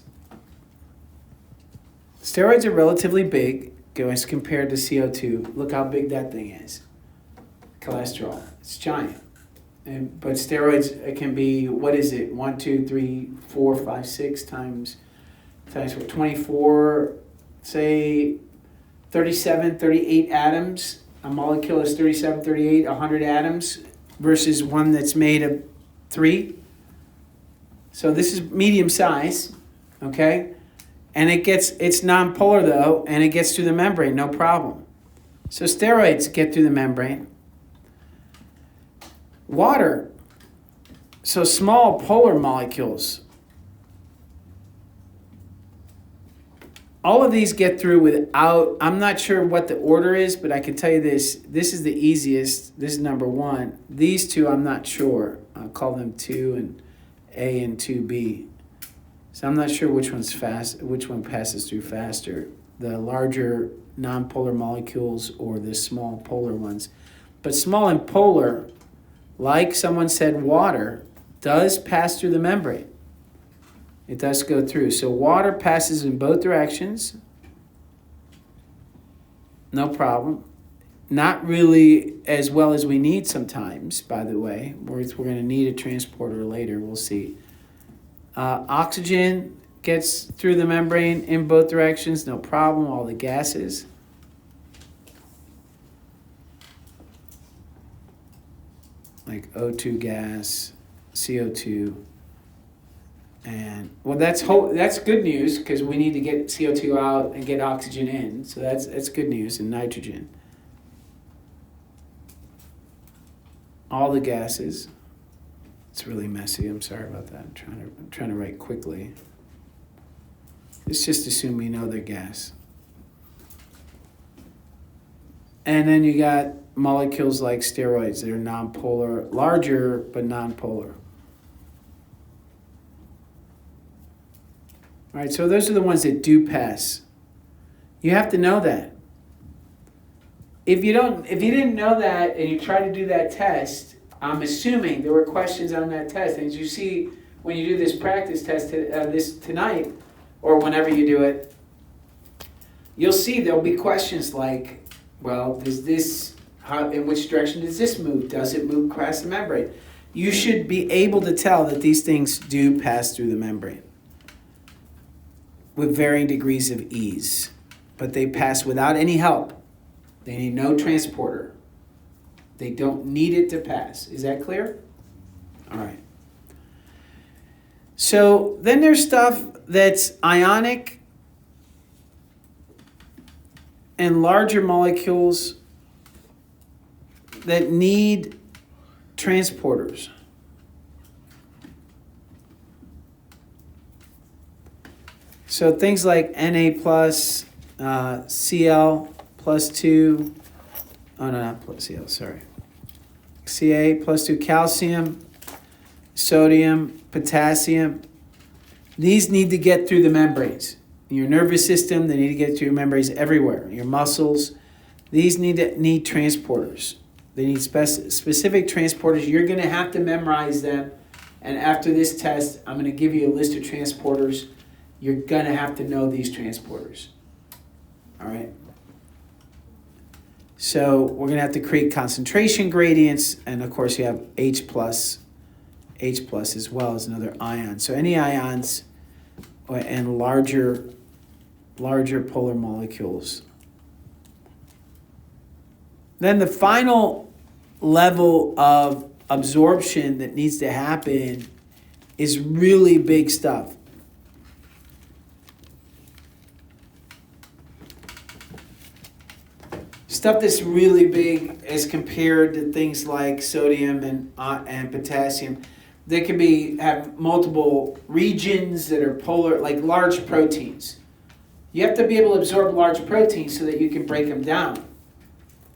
Steroids are relatively big as compared to CO2. Look how big that thing is. Cholesterol. It's giant. But steroids, it can be, what is it? 1, 2, 3, 4, 5, 6 times 24, say 37, 38 atoms. A molecule is 37, 38, 100 atoms versus one that's made of 3. So this is medium size, okay? And it's nonpolar though, and it gets through the membrane, no problem. So steroids get through the membrane. Water, so small polar molecules. All of these get through without, I'm not sure what the order is, but I can tell you this is the easiest. This is number 1. These two, I'm not sure. I'll call them 2 and A and 2B. So I'm not sure which one passes through faster, the larger nonpolar molecules or the small polar ones. But small and polar, like someone said, water does pass through the membrane. It does go through. So water passes in both directions. No problem. Not really as well as we need sometimes, by the way. We're going to need a transporter later. We'll see. Oxygen gets through the membrane in both directions. No problem. All the gases. Like O2 gas, CO2. And well, that's good news because we need to get CO2 out and get oxygen in. So that's good news. And nitrogen. All the gases. It's really messy. I'm sorry about that. I'm trying to write quickly. Let's just assume we know they're gas. And then you got molecules like steroids. They're nonpolar, larger but nonpolar. All right, so those are the ones that do pass. You have to know that. If you didn't know that and you try to do that test, I'm assuming there were questions on that test. And as you see, when you do this practice test this tonight, or whenever you do it, you'll see there'll be questions like, well, in which direction does this move? Does it move across the membrane? You should be able to tell that these things do pass through the membrane with varying degrees of ease. But they pass without any help. They need no transporter. They don't need it to pass. Is that clear? All right. So then there's stuff that's ionic and larger molecules that need transporters. So things like Na plus, Cl plus 2, oh no, not plus Cl, sorry. Ca plus 2, calcium, sodium, potassium. These need to get through the membranes. In your nervous system, they need to get through your membranes everywhere. Your muscles, these need transporters. They need specific transporters. You're going to have to memorize them. And after this test, I'm going to give you a list of transporters. You're going to have to know these transporters. All right? So we're going to have to create concentration gradients. And of course, you have H plus as well as another ion. So any ions and larger polar molecules. Then the final level of absorption that needs to happen is really big stuff. Stuff that's really big as compared to things like sodium and potassium. They can have multiple regions that are polar, like large proteins. You have to be able to absorb large proteins so that you can break them down.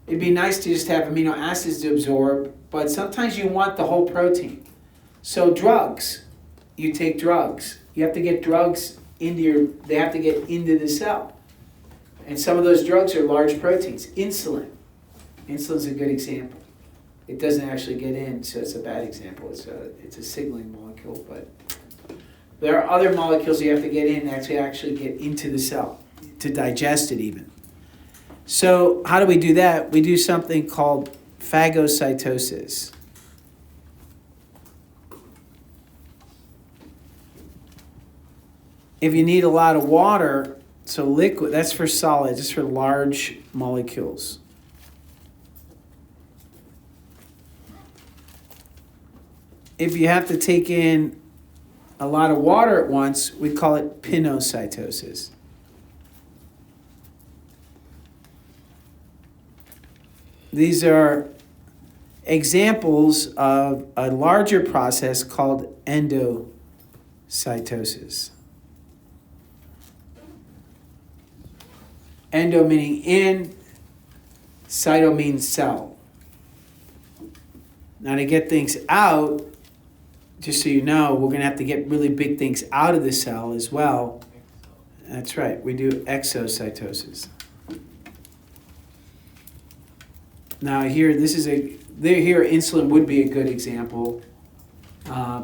It'd be nice to just have amino acids to absorb, but sometimes you want the whole protein. So drugs, you take drugs. You have to get drugs they have to get into the cell. And some of those drugs are large proteins. Insulin. Insulin's a good example. It doesn't actually get in, so it's a bad example. It's a signaling molecule, but there are other molecules you have to get in to actually get into the cell, to digest it even. So how do we do that? We do something called phagocytosis. If you need a lot of water, so liquid, that's for solids, it's for large molecules. If you have to take in a lot of water at once, we call it pinocytosis. These are examples of a larger process called endocytosis. Endo meaning in, cyto means cell. Now to get things out, just so you know, we're going to have to get really big things out of the cell as well. That's right, we do exocytosis. Now here insulin would be a good example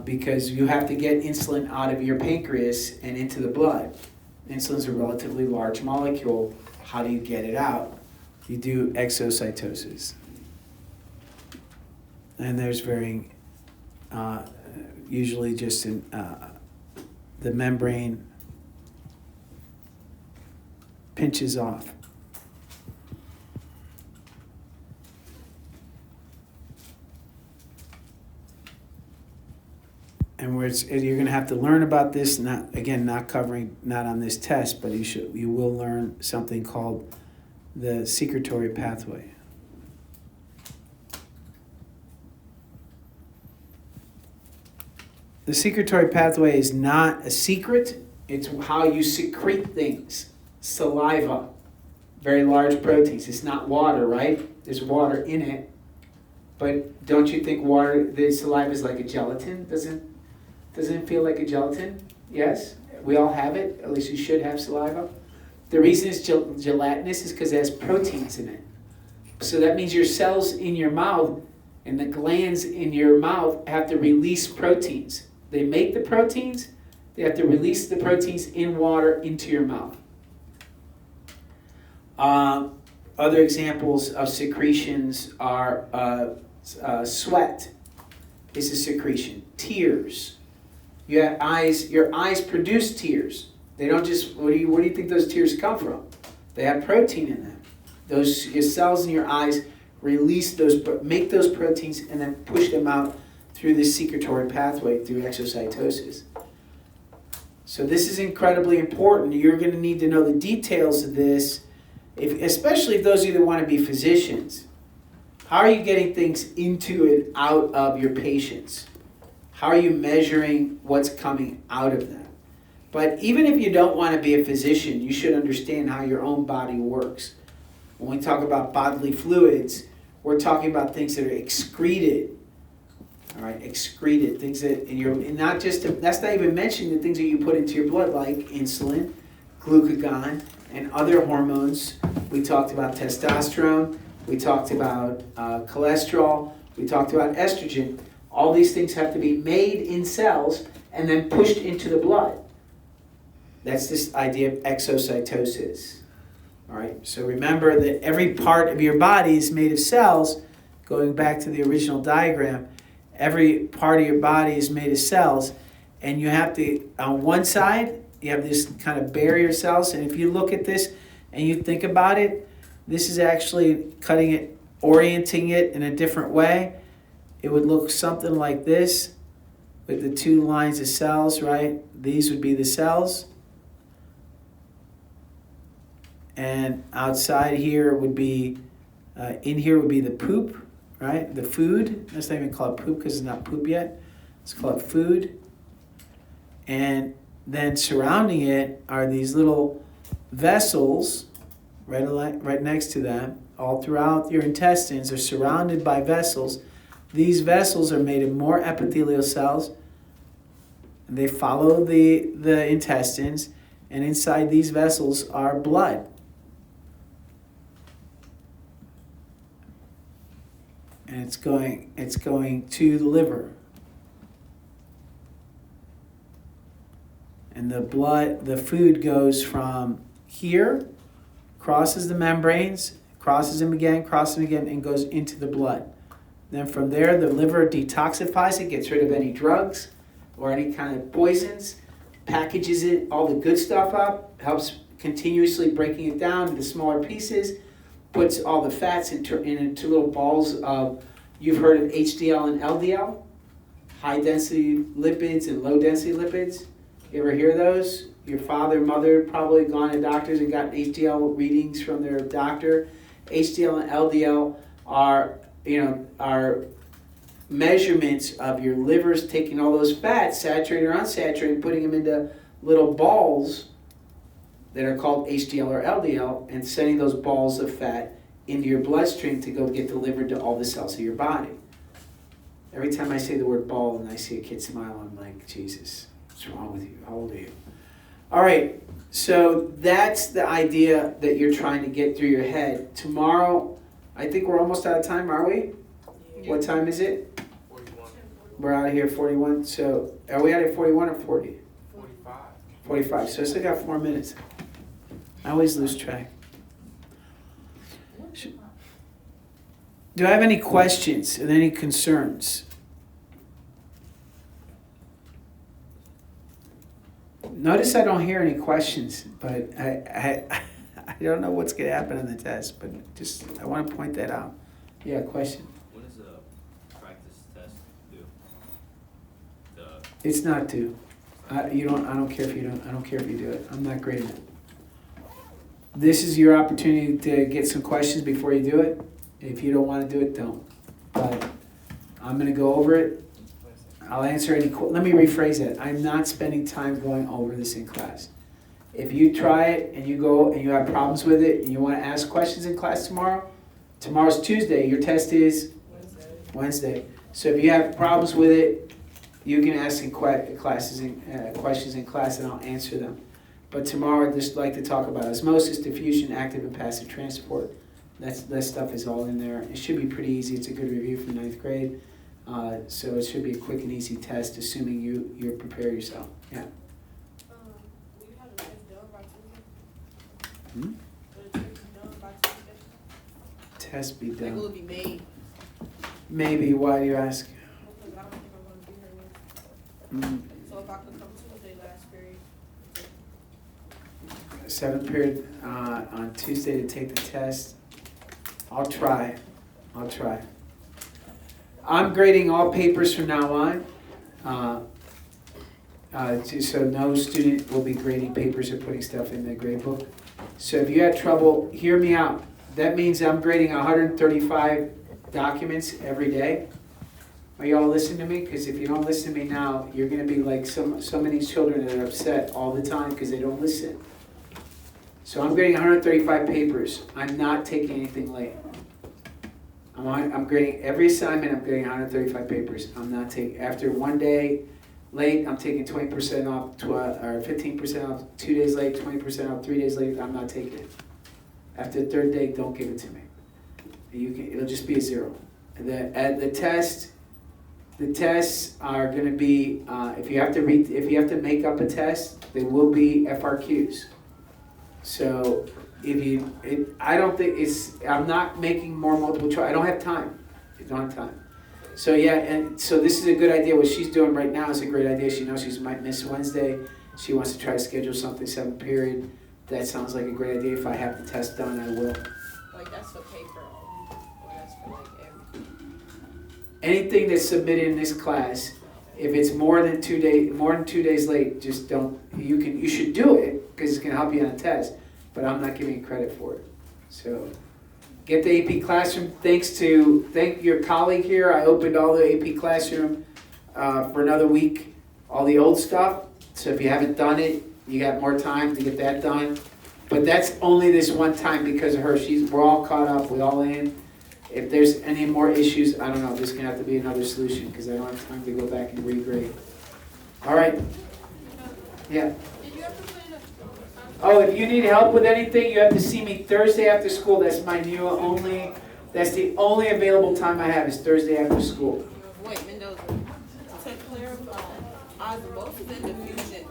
because you have to get insulin out of your pancreas and into the blood. Insulin's a relatively large molecule. How do you get it out? You do exocytosis. And there's varying, usually just in the membrane pinches off. And you're going to have to learn about this, not on this test, but you will learn something called the secretory pathway. The secretory pathway is not a secret, it's how you secrete things. Saliva. very large proteins. It's not water, right? There's water in it. But don't you think the saliva is like a gelatin? Doesn't it feel like a gelatin? Yes? We all have it. At least you should have saliva. The reason it's gelatinous is because it has proteins in it. So that means your cells in your mouth and the glands in your mouth have to release proteins. They make the proteins. They have to release the proteins in water into your mouth. Other examples of secretions are sweat is a secretion. Tears. You have eyes. Your eyes produce tears. They don't just. Where do you think those tears come from? They have protein in them. Your cells in your eyes release make those proteins, and then push them out through the secretory pathway through exocytosis. So this is incredibly important. You're going to need to know the details of this, especially if those of you that want to be physicians. How are you getting things into and out of your patients? How are you measuring what's coming out of them? But even if you don't want to be a physician, you should understand how your own body works. When we talk about bodily fluids, we're talking about things that are excreted. All right, excreted things that that's not even mentioning the things that you put into your blood, like insulin, glucagon, and other hormones. We talked about testosterone. We talked about cholesterol. We talked about estrogen. All these things have to be made in cells and then pushed into the blood. That's this idea of exocytosis. All right, so remember that every part of your body is made of cells. Going back to the original diagram, every part of your body is made of cells, and you have to, on one side, you have this kind of barrier cells, and if you look at this and you think about it, this is actually cutting it, orienting it in a different way. It would look something like this with the two lines of cells, right? These would be the cells. And outside here would be, in here would be the poop, right? The food. Let's not even call it poop because it's not poop yet. Let's call it food. And then surrounding it are these little vessels right next to them. All throughout your intestines are surrounded by vessels. These vessels are made of more epithelial cells. They follow the intestines, and inside these vessels are blood. And it's going to the liver. And the food goes from here, crosses the membranes, crosses them again, and goes into the blood. Then from there, the liver detoxifies it, gets rid of any drugs or any kind of poisons, packages it, all the good stuff up, helps continuously breaking it down into smaller pieces, puts all the fats into little balls of, you've heard of HDL and LDL, high density lipids and low density lipids. You ever hear those? Your father, mother probably gone to doctors and gotten HDL readings from their doctor. HDL and LDL are measurements of your livers taking all those fats, saturated or unsaturated, putting them into little balls that are called HDL or LDL, and sending those balls of fat into your bloodstream to go get delivered to all the cells of your body. Every time I say the word ball and I see a kid smile, I'm like, Jesus, what's wrong with you? How old are you? All right, so that's the idea that you're trying to get through your head. Tomorrow, I think we're almost out of time, are we? Yeah. What time is it? 41. We're out of here 41. So are we out at 41 or 40? 45. 45. So I still got 4 minutes. I always lose track. Do I have any questions and any concerns? Notice I don't hear any questions, but I don't know what's going to happen on the test, but just I want to point that out. Yeah, question. When is the practice test due? It's not due. I don't care if you don't. I don't care if you do it. I'm not grading it. This is your opportunity to get some questions before you do it. If you don't want to do it, don't. But I'm going to go over it. I'll answer any. Let me rephrase that. I'm not spending time going over this in class. If you try it and you go and you have problems with it and you want to ask questions in class tomorrow's Tuesday, your test is Wednesday. So if you have problems with it, you can ask in questions in class and I'll answer them. But tomorrow I'd just like to talk about osmosis, diffusion, active and passive transport. That stuff is all in there. It should be pretty easy. It's a good review from 9th grade. So it should be a quick and easy test, assuming you prepare yourself. Yeah. Will you have the test done by Tuesday? Hmm? Will the test be done by Tuesday? Test be Like, will done. it be made? Maybe. Why do you ask? Because I don't think I'm gonna be here Wednesday. Mm, So if I could come Tuesday last period. 7th period on Tuesday to take the test. I'll try. I'm grading all papers from now on. So no student will be grading papers or putting stuff in the grade book. So if you had trouble, hear me out. That means I'm grading 135 documents every day. Are you all listening to me? Because if you don't listen to me now, you're going to be like so many children that are upset all the time because they don't listen. So I'm grading 135 papers. I'm not taking anything late. I'm grading every assignment. I'm grading 135 papers. I'm not taking, after one day late, I'm taking 20% off, or 15% off 2 days late, 20% off 3 days late. I'm not taking it. After the third day, don't give it to me. It'll just be a 0. The tests are going to be, if you have to make up a test, they will be FRQs. So I'm not making more multiple choice. I don't have time. So yeah, and so this is a good idea. What she's doing right now is a great idea. She knows she might miss Wednesday. She wants to try to schedule something 7th period. That sounds like a great idea. If I have the test done, I will. Like, that's for paper only, or that's for like everything? Anything that's submitted in this class, if it's more than 2 days late, just don't. You should do it because it's gonna help you on a test. But I'm not giving you credit for it. So get the AP Classroom. Thank your colleague here. I opened all the AP Classroom for another week, all the old stuff. So if you haven't done it, you got more time to get that done. But that's only this one time because of her. We're all caught up. We're all in. If there's any more issues, I don't know. There's going to have to be another solution because I don't have time to go back and regrade. All right. Yeah. Oh, if you need help with anything, you have to see me Thursday after school. That's that's the only available time I have is Thursday after school. Wait, Mendoza, to clarify, osmosis and diffusion,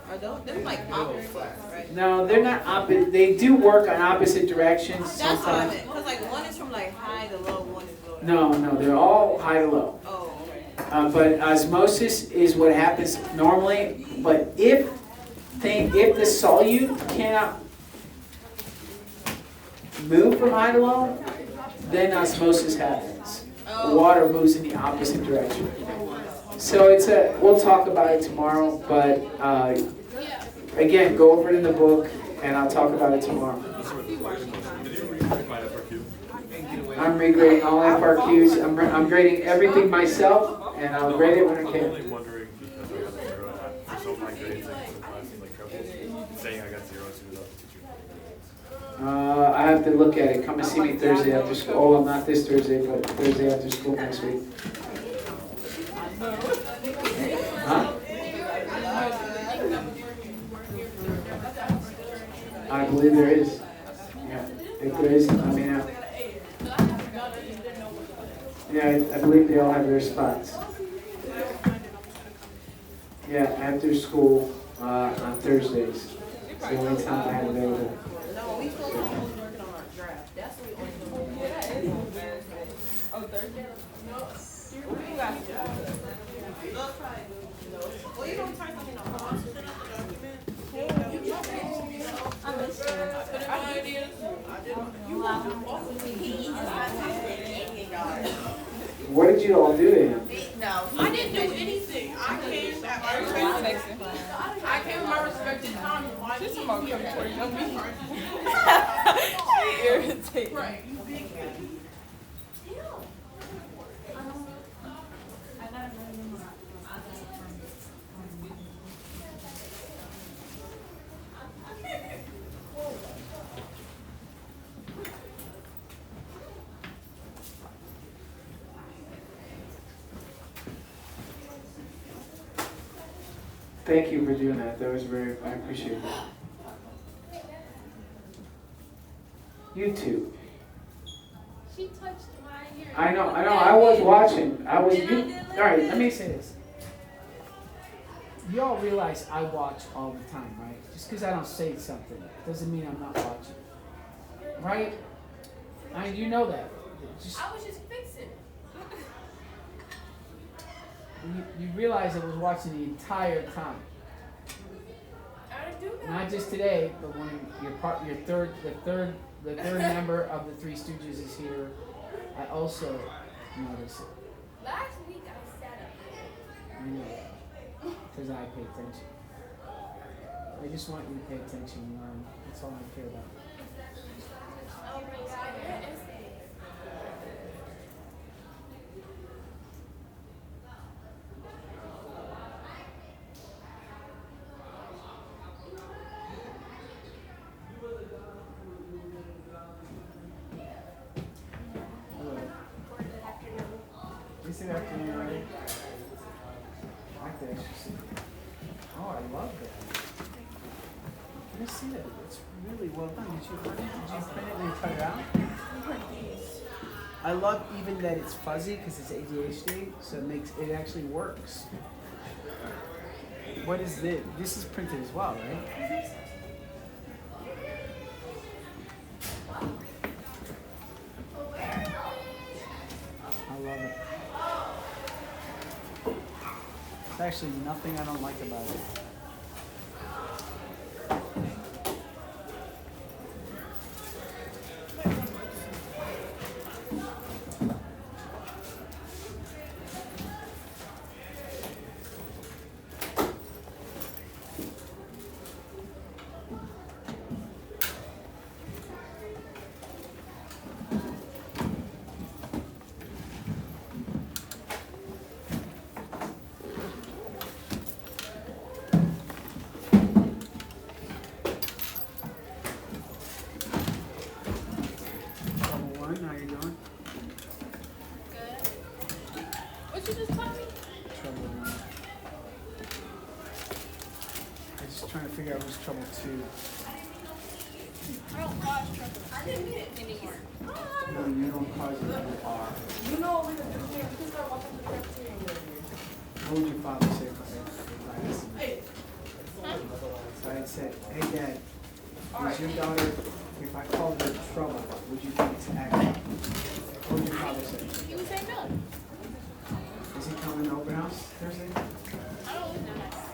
they're like opposites, right? No, they're not opposite. They do work on opposite directions That's what I sometimes. meant, because like one is from like high to low, one is low to high. No, they're all high to low. Oh, okay. But osmosis is what happens normally. But if the solute cannot move from high to low, then osmosis happens. The water moves in the opposite direction. So we'll talk about it tomorrow, but again, go over it in the book, and I'll talk about it tomorrow. I'm regrading all FRQs. I'm grading everything myself, and I'll grade it when I I'm can. only wondering because I got a 0 for some of my grades, like some classes like trouble saying I got 0 as soon as I was teaching. I have to look at it. Come and see me Thursday after school. Oh, well, not this Thursday, but Thursday after school next week. Huh? I believe there is. Yeah, if there is, let me know. Yeah, I believe they all have their spots. Yeah, after school on Thursdays. It's the only time I have available. No, we supposed to be only working on our draft. That's what we only do. Oh, Thursday? No. We got it. Well, you don't type something on the document. I missed it. I put in my ideas. You want to walk with me. He just What did you all do to him? No, I didn't do anything. I came at my respected time. She's some more coming for you. She irritated. Right, you big Thank you for doing that. That was I appreciate it. You too. She touched my hair. I know, I was watching. All right, let me say this. You all realize I watch all the time, right? Just because I don't say something doesn't mean I'm not watching. Right? You know that. I was just fixing. You realize I was watching the entire time. I didn't do that. Not just today, but when the third member of the Three Stooges is here, I also notice it. Last week I sat up there. I know that. Because I pay attention. I just want you to pay attention and learn. That's all I care about. Oh my God, where is it? Is it afternoon already? I like that. Oh, I love that. Let me see that. It's really well done. Did you print it and cut it out? I love even that it's fuzzy because it's ADHD, so it actually works. What is this? This is printed as well, right? I love it. There's actually nothing I don't like about it. How you doing? Good. What you just taught me? Trouble one. I'm just trying to figure out who's trouble two. I don't cause trouble. I didn't mean it anymore. No, you don't cause it, you are. You know what we're gonna do here? Please start walking to the cafeteria and get here. What would your father say if I asked him? Hey. So I'd say, hey Dad, is your daughter, if I called her trouble, would you think to act? What would your father say? You would say no. Is he coming to open house Thursday? I don't live in that house.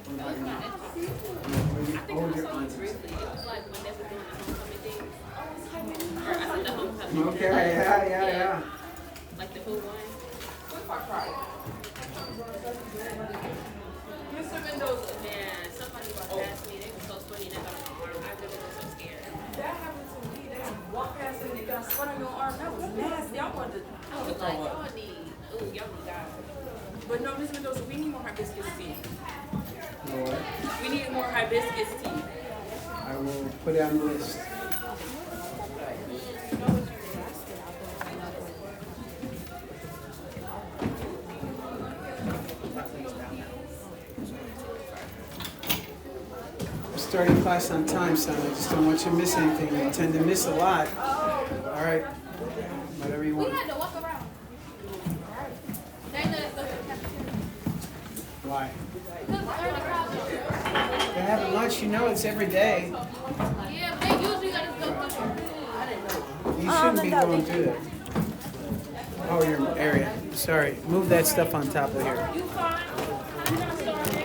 What about your mom? I think What I would your saw you aunt say? briefly. It was like when they were doing the homecoming thing. Or I said the homecoming. Okay, yeah. Like the who one. Mr. Mendoza. Man, somebody walked past me. They were so funny. They got on my arm. I really was so scared. That happened to me. They walked past and they got sweat on your arm. That was nasty. I wanted to I was like, y'all need God. But no, Ms. Mendoza, we need more hibiscus tea. Lord, We need more hibiscus tea. I will put it on the list. I'm starting class on time, son. I just don't want you to miss anything. You tend to miss a lot. All right. Whatever you We want. had to walk around. They let us go to the cafeteria. Why? Because we're in the crowd. They're having lunch. You know it's every day. Yeah, they usually let us go through. You shouldn't be going through that. Oh, your area. Sorry. Move that stuff on top of here. You fine? You're not starving?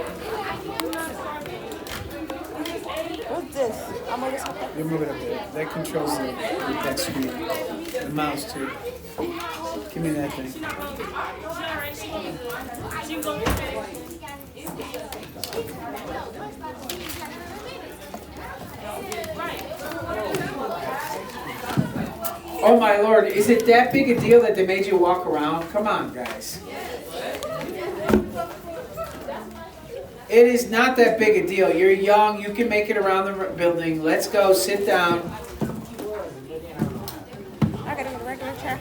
What's this? I'm gonna just have You move it up there. That controls that screen. The mouse too. Give me that thing. Oh my Lord, is it that big a deal that they made you walk around? Come on, guys. It is not that big a deal. You're young, you can make it around the building. Let's go, sit down. I gotta get a regular chair.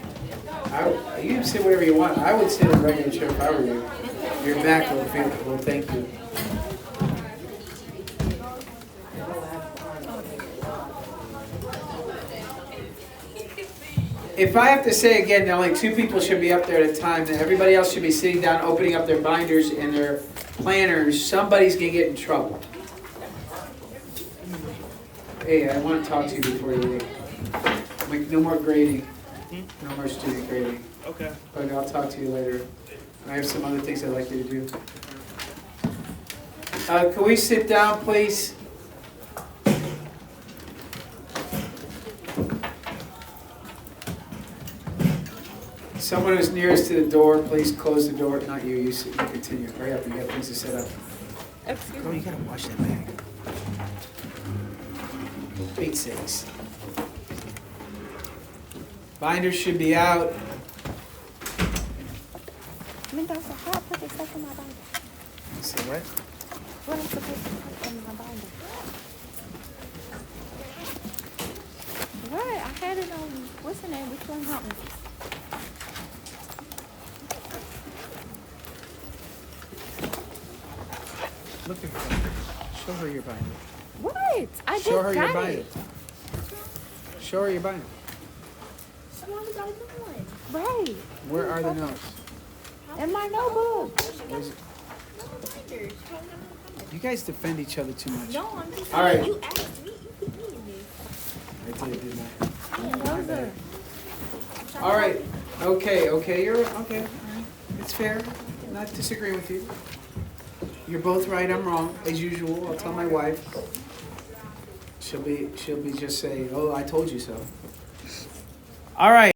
You can sit wherever you want. I would sit in a regular chair if I were you. You're back, well, thank you. If I have to say again that only 2 people should be up there at a time, then everybody else should be sitting down, opening up their binders and their planners, somebody's gonna get in trouble. Hey, I want to talk to you before you leave. Like, no more grading. No more student grading. Okay. But I'll talk to you later. I have some other things I'd like you to do. Can we sit down, please? Someone who's nearest to the door, please close the door. Not you, you continue. Hurry up, you got things to set up. Excuse Oh, you gotta wash that bag. 8-6. Binders should be out. Mendoza, how I put this stuff in my binder? Say what? What am I supposed to put in my binder? What? I had it on, what's the name? Which one helped me? Look at her. Show her your binder. What? I just Show her your got binder. it. Show her your binder. So long as I doing. Right. Where are the notes? In my notebook. Where's it? No binders. You guys defend each other too much. No, I'm just All right. saying, you asked me, you put me in this. I did, didn't I? Mendoza. All right. Okay, you're okay. It's fair. I'm not disagreeing with you. You're both right, I'm wrong, as usual. I'll tell my wife. She'll be just saying, "Oh, I told you so." All right.